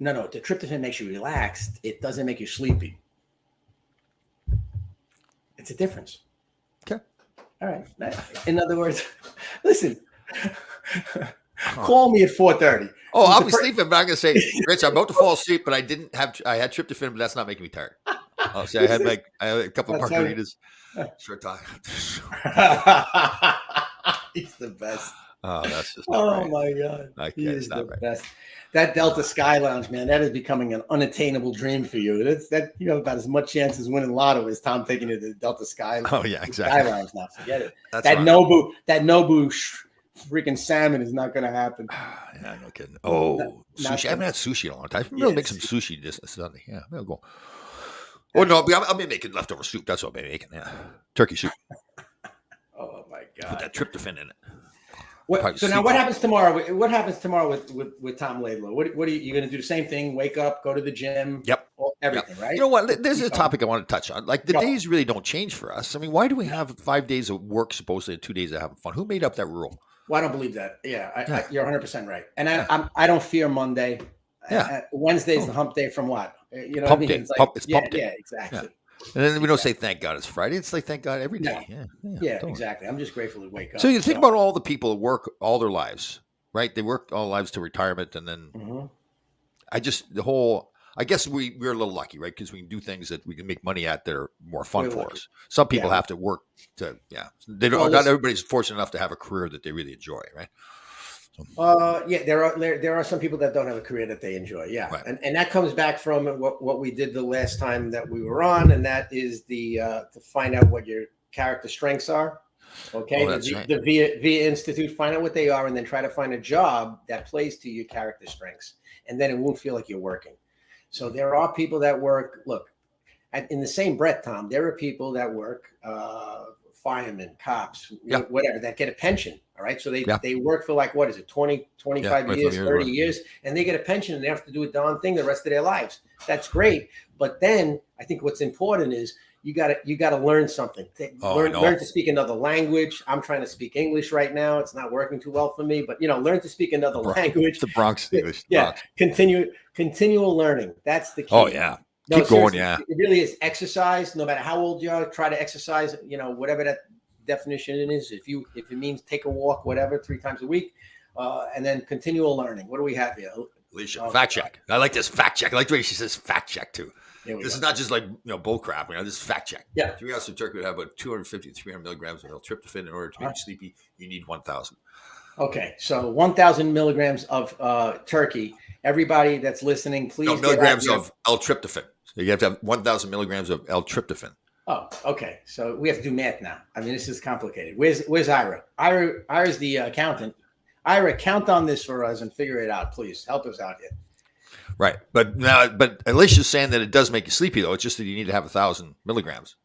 No. The tryptophan makes you relaxed. It doesn't make you sleepy. It's a difference. Okay. All right. In other words, listen. Call me at 4:30. Oh, I'll be sleeping, but I'm going to say, Rich, I'm about to fall asleep, but I had tryptophan, but that's not making me tired. Oh, see, I had a couple of margaritas. Short time. He's the best. Oh, that's just not my God. Okay, he is the best. That Delta Sky Lounge, man, that is becoming an unattainable dream for you. You have about as much chance as winning lotto as Tom taking you to the Delta Sky Lounge. Oh, yeah, exactly. Sky Lounge, now forget it. That Nobu freaking salmon is not going to happen. Yeah, no kidding. Oh, sushi. I haven't had sushi in a long time. I'm going to make some sushi this Sunday. Yeah, I'll go. Oh, no, I'll be making leftover soup. That's what I'll be making. Yeah. Turkey soup. Oh, my God. Put that tryptophan in it. Now what happens tomorrow? What happens tomorrow with Tom Laidlaw? What are you going to do? The same thing? Wake up, go to the gym. Yep. Everything, right? You know what? There's a topic I want to touch on. Like the days really don't change for us. I mean, why do we have 5 days of work supposedly and 2 days of having fun? Who made up that rule? Well, I don't believe that. Yeah, you're 100% right. And I don't fear Monday. Yeah. Wednesday's the hump day from what? You know, pump day. It's pump day. Yeah, exactly. Yeah. And then we don't say thank God it's Friday. It's like thank God every day. Yeah, exactly. I'm just grateful to wake up. So you think about all the people that work all their lives, right? They work all lives to retirement, and then Mm-hmm. I guess we're a little lucky, right? Because we can do things that we can make money at that are more fun We're for lucky. us. Some people Yeah. have to work to, they don't. Well, Not listen, everybody's fortunate enough to have a career that they really enjoy, right? yeah, there are some people that don't have a career that they enjoy. Yeah, Right. and that comes back from what we did the last time that we were on, and that is the to find out what your character strengths are. Okay, Oh, that's right. the Via Institute, find out what they are, and then try to find a job that plays to your character strengths, and then it won't feel like you're working. So there are people that work. Look, in the same breath, Tom, there are people that work, firemen, cops, Yeah. whatever, that get a pension. All right. So Yeah. they work for like, what is it, 20, 25 25 years, years, 30 right. years, and they get a pension and they have to do a darn thing the rest of their lives. That's great. But then I think what's important is you gotta learn something. Oh, I know. Learn to speak another language. I'm trying to speak English right now. It's not working too well for me, but learn to speak another language. It's the Bronx English. Yeah. Continual learning. That's the key. Oh yeah. No, Keep going. seriously, Yeah. it really is exercise. No matter how old you are, try to exercise. Whatever that definition is. If it means take a walk, whatever, 3 times a week, and then continual learning. What do we have here? Alicia, fact check. I like this fact check. I like the way she says fact check too. This is not just like bull crap. This is fact check. Yeah. 3 ounces of turkey would have about 250 to 300 milligrams of L-tryptophan. In order to make you sleepy, you need 1,000. Okay, so 1,000 milligrams of turkey. Everybody that's listening, please. No, milligrams of L-tryptophan. So you have to have 1,000 milligrams of L-tryptophan. Oh, okay. So we have to do math now. I mean, this is complicated. Where's Ira? Ira's the accountant. Ira, count on this for us and figure it out, please. Help us out here. Right, but Alicia's saying that it does make you sleepy, though. It's just that you need to have 1,000 milligrams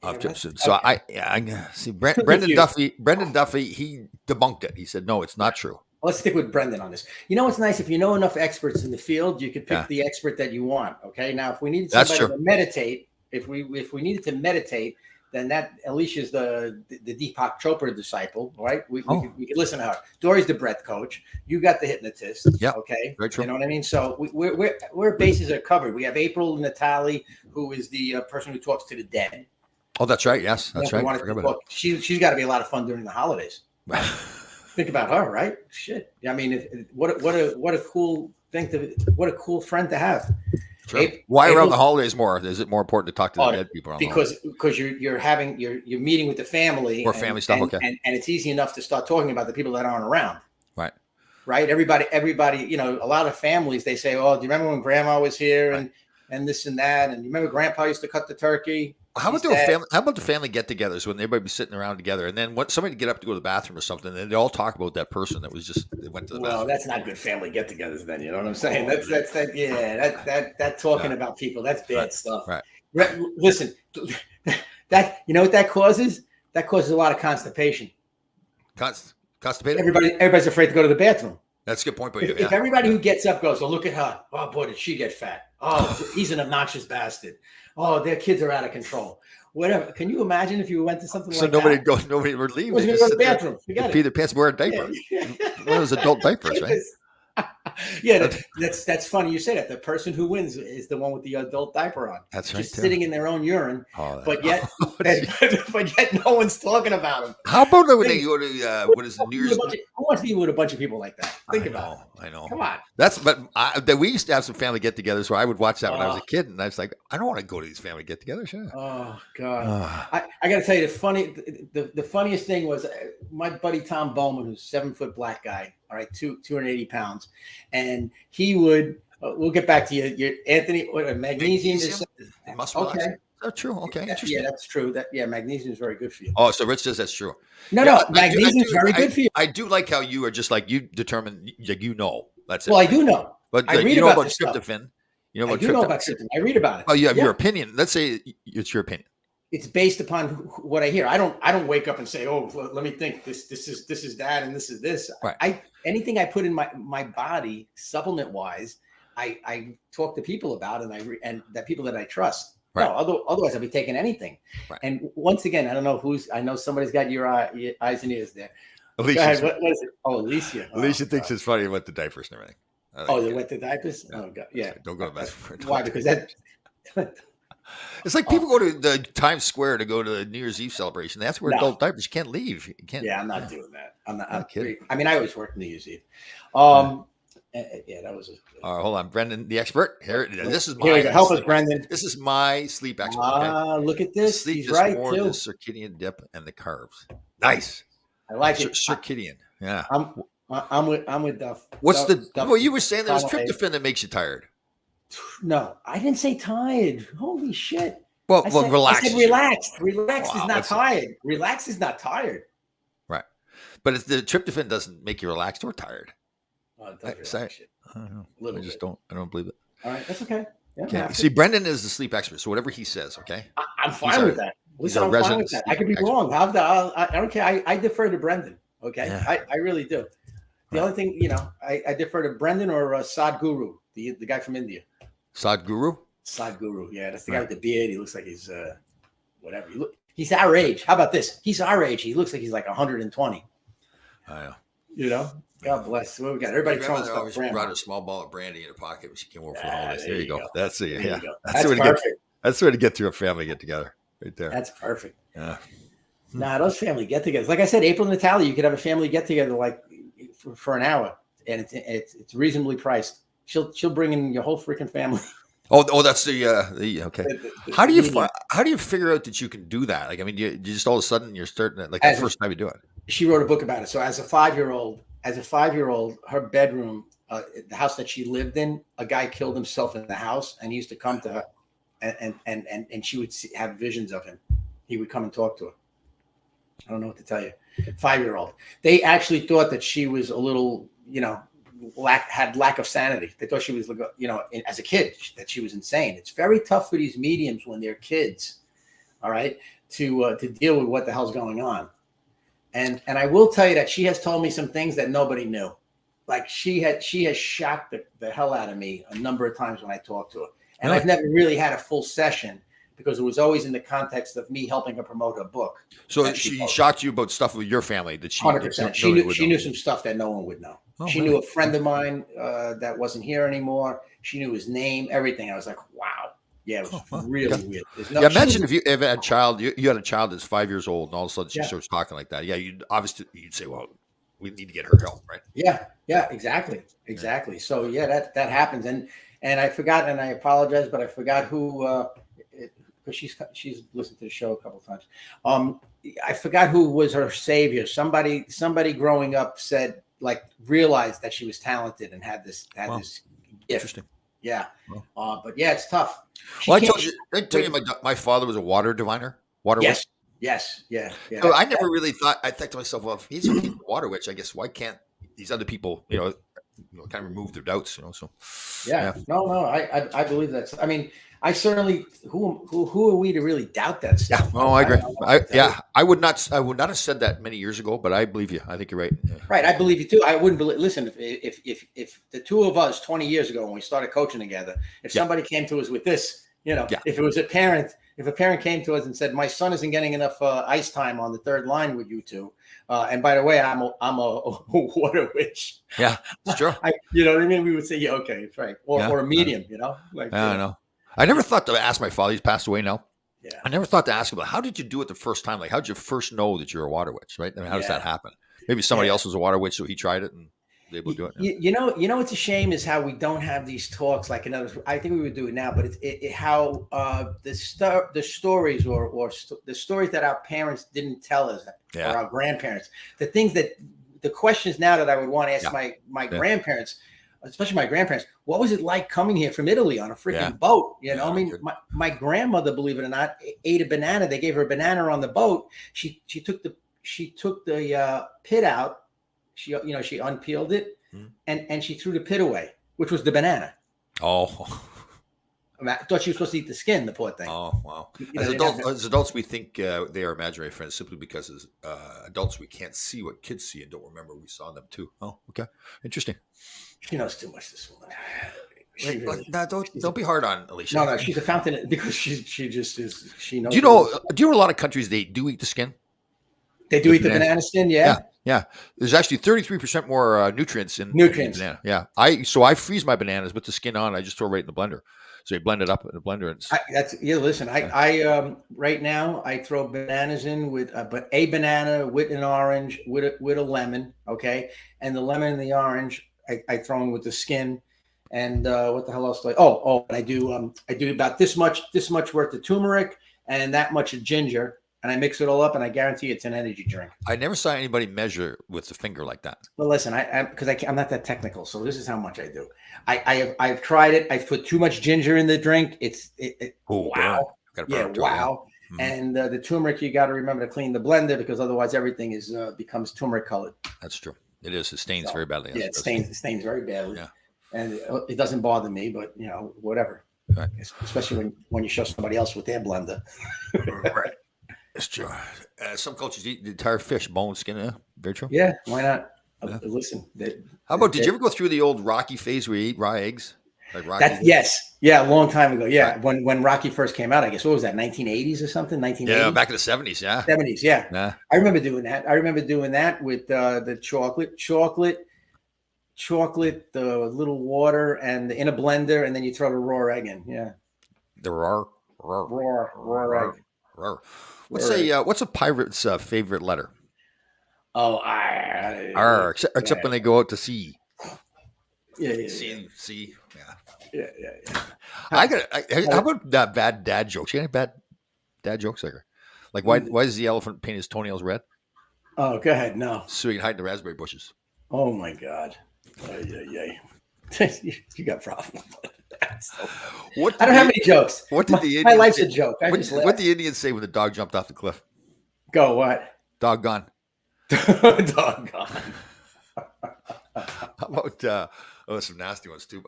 of tryptophan. So okay. I see. Brendan Duffy, he debunked it. He said no, it's not true. Let's stick with Brendan on this. What's nice? If you know enough experts in the field, you could pick the expert that you want. Okay. Now, if we needed somebody to meditate, if we needed to meditate, then that Alicia's the Deepak Chopra disciple, right? We could listen to her. Dory's the breath coach. You got the hypnotist. Yeah. Okay. Very true. You know what I mean? So we're bases are covered. We have April Natali, who is the person who talks to the dead. Oh, that's right. Yes, that's right. She's got to be a lot of fun during the holidays. Think about her, right? Shit. I mean, what a cool thing what a cool friend to have. Sure. Why around the holidays more? Is it more important to talk to the dead people? Because you're meeting with the family or family stuff. Okay. And it's easy enough to start talking about the people that aren't around. Right. Right. Everybody. A lot of families, they say, "Oh, do you remember when Grandma was here and this and that? And you remember Grandpa used to cut the turkey?" How about the family get-togethers when everybody be sitting around together, and then somebody get up to go to the bathroom or something, and they all talk about that person that they went to the bathroom. Well, that's not good family get-togethers, then. You know what I'm saying? That talking about people, that's bad stuff. Right. Listen, that what that causes? That causes a lot of constipation. Constipated? Everybody's afraid to go to the bathroom. That's a good point. If everybody who gets up goes, "Oh, look at her. Oh boy, did she get fat? Oh, he's an obnoxious bastard. Oh, their kids are out of control." Whatever. Can you imagine if you went to something like that? So nobody would leave. Who's going to go to the bathroom? Pee their pants, wear a diaper. One of those adult diapers, right? Yeah, that's funny you say that. The person who wins is the one with the adult diaper on. That's right. Just sitting in their own urine, but yet no one's talking about them. How about when they go to what is the New Year's? Who wants to be with a bunch of people like that? Think about it. I know. Come on. We used to have some family get-togethers where I would watch that when I was a kid, and I was like, I don't want to go to these family get-togethers. Yeah. Oh God! I got to tell you, the funniest thing was my buddy Tom Bowman, who's 7-foot black guy. All right, 280 pounds, and he would. We'll get back to you. Anthony, magnesium is okay. Is that true? Okay, yeah, that's true. Magnesium is very good for you. Oh, so Rich says that's true. No, magnesium is very good for you. I do like how you are just like you determine, that's it. Well, I do know, but I read about tryptophan. I do know about tryptophan. I read about it. Oh, you have your opinion. Let's say it's your opinion. It's based upon what I hear. I don't wake up and say, "Oh, let me think. This is that, and this is this." Right. Anything I put in my body, supplement wise, I talk to people about, and that people that I trust. Right. No, otherwise I'd be taking anything. Right. And once again, I don't know I know somebody's got your eyes and ears there. Alicia. Go ahead. What is it? Oh, Alicia. Alicia thinks it's funny about the diapers and everything. They went to diapers? Yeah. Oh God. Yeah. Don't go to the bathroom. Why? Because that. It's like people go to the Times Square to go to the New Year's Eve celebration. They have to wear No. adult diapers. You can't leave. You can't. Yeah, I'm not doing that. I'm not. Not kidding. I always work New Year's Eve. Yeah, that was. All right, hold on, Brendan, the expert. This is my. Here we go. Help us, Brendan. This is my sleep expert. Look at this. Sleep He's is right more too. the circadian dip and the carbs. Nice. I like it. Circadian. Yeah. I'm with Duff. What's Duff, well, you were saying there was Duff- tryptophan that makes you tired. No, I didn't say tired. Holy shit. Well, relaxed. I said relaxed. Wow, Relaxed is not tired. Relaxed is not tired. Right. But the tryptophan doesn't make you relaxed or tired. Well, it does relax you. I don't know. I don't believe it. All right, that's okay. Yeah, Okay. See, Brendan is the sleep expert, so whatever he says, okay? I'm fine with that. Listen, I'm fine with that. I could be wrong. I don't care. I defer to Brendan. Okay, yeah. I really do. The only thing, I defer to Brendan or Sadhguru, the guy from India. Sadhguru? Sadhguru, yeah, that's the guy with the beard. He looks like he's whatever. He's our age. How about this? He's our age. He looks like he's like 120. I know. God bless. What we got? Everybody throwing stuff. Always brought a small ball of brandy in her pocket when she came over for the holidays. There you go. That's it. Yeah, that's perfect. That's the way to get through a family get together, right there. That's perfect. Yeah. Nah, those family get-togethers. Like I said, April and Natalia, you could have a family get-together like for an hour, and it's reasonably priced. She'll bring in your whole freaking family. Oh, that's the okay. How do you figure out that you can do that? Like, I mean, you just all of a sudden you're starting it like the first time you do it. She wrote a book about it. So as a 5-year-old, her bedroom, the house that she lived in, a guy killed himself in the house, and he used to come to her, and she would have visions of him. He would come and talk to her. I don't know what to tell you. 5-year-old. They actually thought that she was a little, had lack of sanity. They thought she was, as a kid, that she was insane. It's very tough for these mediums when they're kids, all right, to deal with what the hell's going on. And I will tell you that she has told me some things that nobody knew. Like she has shocked the hell out of me a number of times when I talked to her. And I've never really had a full session because it was always in the context of me helping her promote her book. So she shocked you about stuff with your family that she 100%. She knew some stuff that no one would know. Oh, she knew a friend of mine that wasn't here anymore. She knew his name, everything. I was like, wow. Yeah, it was really weird. Imagine if you ever had a child, you had a child that's 5 years old, and all of a sudden she starts talking like that. Yeah, you'd say, well, we need to get her help, right? Yeah, exactly. Yeah. So yeah, that happens, and I forgot, and I apologize, but I forgot who. Because she's listened to the show a couple of times. I forgot who was her savior. Somebody growing up realized that she was talented and had this gift. Interesting. Yeah. But yeah, it's tough. I told you my father was a water diviner. Water witch. Yes. Yeah. So I never really thought. I thought to myself, well, if he's a water witch, I guess why can't these other people, kind of remove their doubts, So yeah. No. I believe that's. I mean, I certainly. Who are we to really doubt that stuff? Yeah. Oh, I agree. I would not have said that many years ago, but I believe you. I think you're right. Yeah. Right. I believe you too. I wouldn't believe. Listen, if the two of us 20 years ago when we started coaching together, if somebody came to us with this, if it was a parent came to us and said, my son isn't getting enough ice time on the third line with you two, and by the way, I'm a water witch. Yeah, it's true. You know what I mean? We would say, yeah, okay, it's right, or a medium. I know. I never thought to ask my father. He's passed away now. Yeah. I never thought to ask him, how did you do it the first time? Like, how did you first know that you're a water witch, right? I mean, how does that happen? Maybe somebody else was a water witch, so he tried it and was able to do it. Yeah. You know, what's a shame is how we don't have these talks like another. I think we would do it now, but how the stories or the stories that our parents didn't tell us, or our grandparents, the questions now that I would want to ask my grandparents. Especially my grandparents, what was it like coming here from Italy on a freaking boat? I mean, my grandmother, believe it or not, ate a banana. They gave her a banana on the boat. She took the pit out. She unpeeled it and she threw the pit away, which was the banana. Oh, I thought she was supposed to eat the skin, the poor thing. Oh, wow. As adults, we think they are imaginary friends simply because as adults, we can't see what kids see and don't remember we saw them too. Oh, okay. Interesting. She knows too much, this woman. Don't be hard on Alicia. No, she's a fountain because she just is. She knows. Do you know a lot of countries they do eat the skin? They do eat the banana skin, yeah? Yeah. There's actually 33% more nutrients in Nutrients. banana. Yeah. I freeze my bananas with the skin on. I just throw it right in the blender. So you blend it up in the blender. And Listen, I right now I throw bananas in with but a banana with an orange with a lemon, okay? And the lemon and the orange I throw in with the skin. And what the hell else do and I do about this much worth of turmeric and that much of ginger, and I mix it all up, and I guarantee it's an energy drink. I never saw anybody measure with the finger like that. Well, listen, I'm not that technical, so this is how much I do. I've tried it. I've put too much ginger in the drink. Wow. Yeah, wow. Mm-hmm. And the turmeric, you got to remember to clean the blender, because otherwise everything becomes turmeric colored. That's true. It is. It stains very badly. Yeah, it stains very badly. Yeah. And it doesn't bother me, but whatever. Right. Especially when you show somebody else with their blender. Right. It's true. Some cultures eat the entire fish, bone, skin. Yeah, very true. Yeah, why not? Yeah. Listen. How about? Did you ever go through the old Rocky phase where you eat raw eggs? Like Rocky? Yes. Yeah, a long time ago. Yeah, right. When Rocky first came out, I guess what was that? 1980s or something? 1980s. Yeah, back in the 70s. Yeah. 70s. Yeah. I remember doing that. With the chocolate, the little water, and in a blender, and then you throw the raw egg in. Yeah. The raw egg. What's a pirate's favorite letter? Oh, R. Except when they go out to sea. Yeah. Sea. Yeah. How about that bad dad jokes? You got any bad dad jokes there? Like why does the elephant paint his toenails red? Oh, go ahead. No. So he can hide in the raspberry bushes. Oh my God. Yeah. You got problems. I don't have any jokes. What did the Indians my life's a joke. What did the Indians say when the dog jumped off the cliff? Go what? Dog gone. Dog gone. How about some nasty ones too?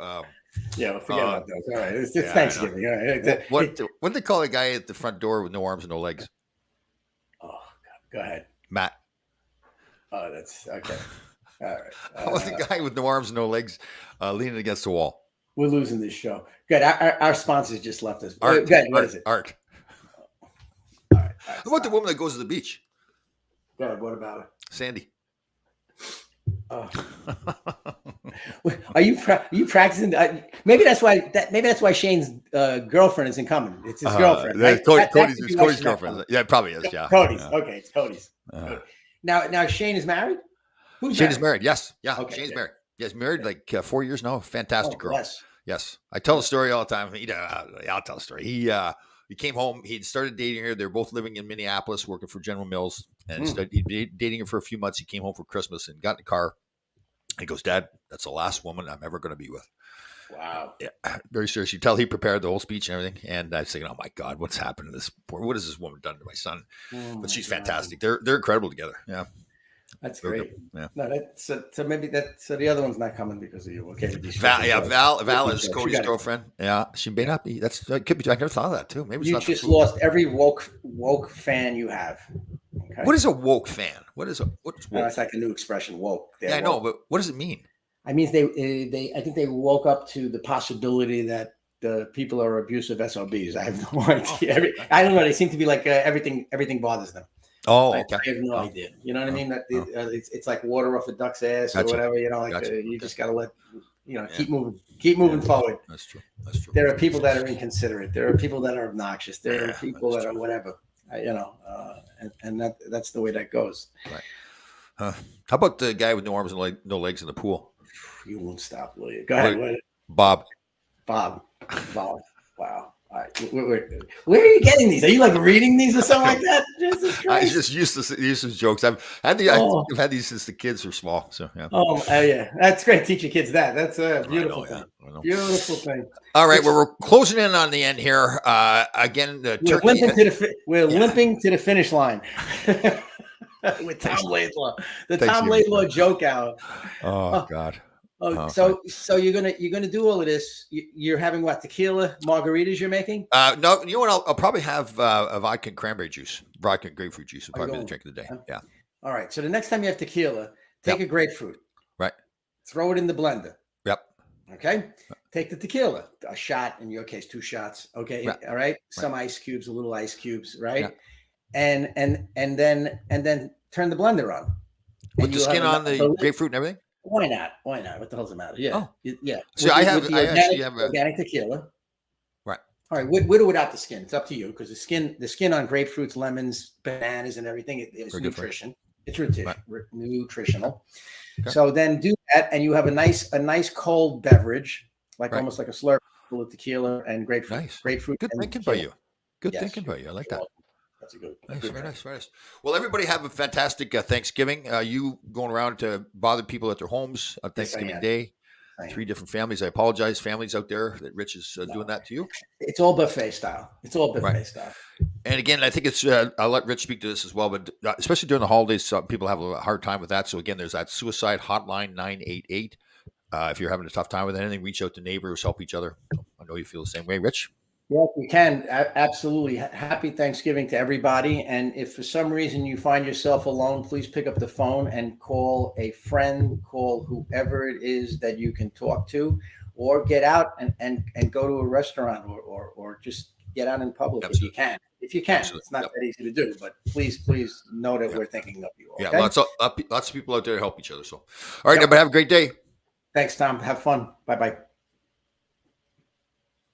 We'll forget about those. All right, it's Thanksgiving. All right. What did they call a guy at the front door with no arms and no legs? Oh, God. Go ahead, Matt. Oh, that's okay. All right. How about the guy with no arms and no legs leaning against the wall? We're losing this show. Good. Our sponsors just left us. Art. Good. What is it? Art. All right. How about the woman that goes to the beach? Good. What about her? Sandy. Oh. Are you practicing? Maybe that's why Shane's girlfriend isn't coming. It's his girlfriend. Right? Cody's girlfriend. Yeah, it probably is. Yeah. Cody's. Yeah. Okay, it's Cody's. Now Shane is married. Shane is married. Yes. Yeah. Okay, Shane's married. Yes, married like 4 years now. Fantastic girl. Yes. I tell the story all the time. I'll tell the story. He came home. He'd started dating her. They were both living in Minneapolis, working for General Mills. And he'd dating her for a few months. He came home for Christmas and got in the car. He goes, "Dad, that's the last woman I'm ever going to be with." Wow. Yeah, very serious. You tell he prepared the whole speech and everything. And I was thinking, oh my God, what's happened to this? What has this woman done to my son? But she's fantastic. They're incredible together. Yeah. That's great. Yeah. No, so maybe the other one's not coming because of you. Okay. Val is Cody's girlfriend. Yeah. She may not be. That could be. I never thought of that too. Maybe you just lost every woke fan you have. Okay? What is a woke fan? What's woke? It's like a new expression, woke. I know, but what does it mean? I mean, I think they woke up to the possibility that the people are abusive SOBs. I have no idea. I don't know. They seem to be like everything bothers them. Oh, okay. I have no idea. You know what I mean? That it's like water off a duck's ass or whatever. You know, you just got to let keep moving forward. That's true. There are people that are inconsiderate. There are people that are obnoxious. There are people that are whatever. And that's the way that goes. Right. How about the guy with no arms and no legs in the pool? You won't stop, will you? Go ahead. Bob. Wow. All right. Where are you getting these? Are you like reading these or something like that? Jesus Christ. I just used to use some jokes. I've had these since the kids were small. So yeah. Yeah. That's great. Teach your kids that. That's a beautiful thing. Beautiful thing. All right. Well, we're closing in on the end here. Again, we're limping to the finish line. With Tom Laidlaw. Tom Laidlaw joke out. Oh God. So you're gonna do all of this. You're having what, tequila margaritas you're making? No, you know what? I'll probably have a vodka and cranberry juice, vodka and grapefruit juice. Will probably be the drink of the day. Yeah. All right. So the next time you have tequila, take a grapefruit. Right. Throw it in the blender. Yep. Okay. Take the tequila, a shot. In your case, 2 shots. Okay. Right. All right. Some ice cubes, little ice cubes. Right. Yeah. And then turn the blender on. With the skin on the grapefruit and everything? Why not? Why not? What the hell's the matter? Yeah. Oh. Yeah. See, I actually have organic tequila. Right. All right. With or without the skin. It's up to you, because the skin on grapefruits, lemons, bananas, and everything is nutrition. It's nutritional. Okay. So then do that, and you have a nice cold beverage, like almost like a slurp of tequila and grapefruit. Nice. Grapefruit. Good thinking by you. Good thinking by you. I like that. That's a good. Very nice. Well, everybody have a fantastic Thanksgiving. You going around to bother people at their homes on Thanksgiving Day. 3 different families. I apologize, families out there, that Rich is doing that to you. It's all buffet style. Style. And again, I think it's, I'll let Rich speak to this as well, but especially during the holidays, people have a hard time with that. So again, there's that suicide hotline 988. If you're having a tough time with anything, reach out to neighbors, help each other. I know you feel the same way, Rich. Yes, we can. Absolutely. Happy Thanksgiving to everybody. And if for some reason you find yourself alone, please pick up the phone and call a friend, call whoever it is that you can talk to, or get out and go to a restaurant or just get out in public. Absolutely. If you can. Absolutely. It's not that easy to do, but please know that we're thinking of you. Okay? Yeah, lots of people out there to help each other. So, all right, everybody have a great day. Thanks, Tom. Have fun. Bye-bye.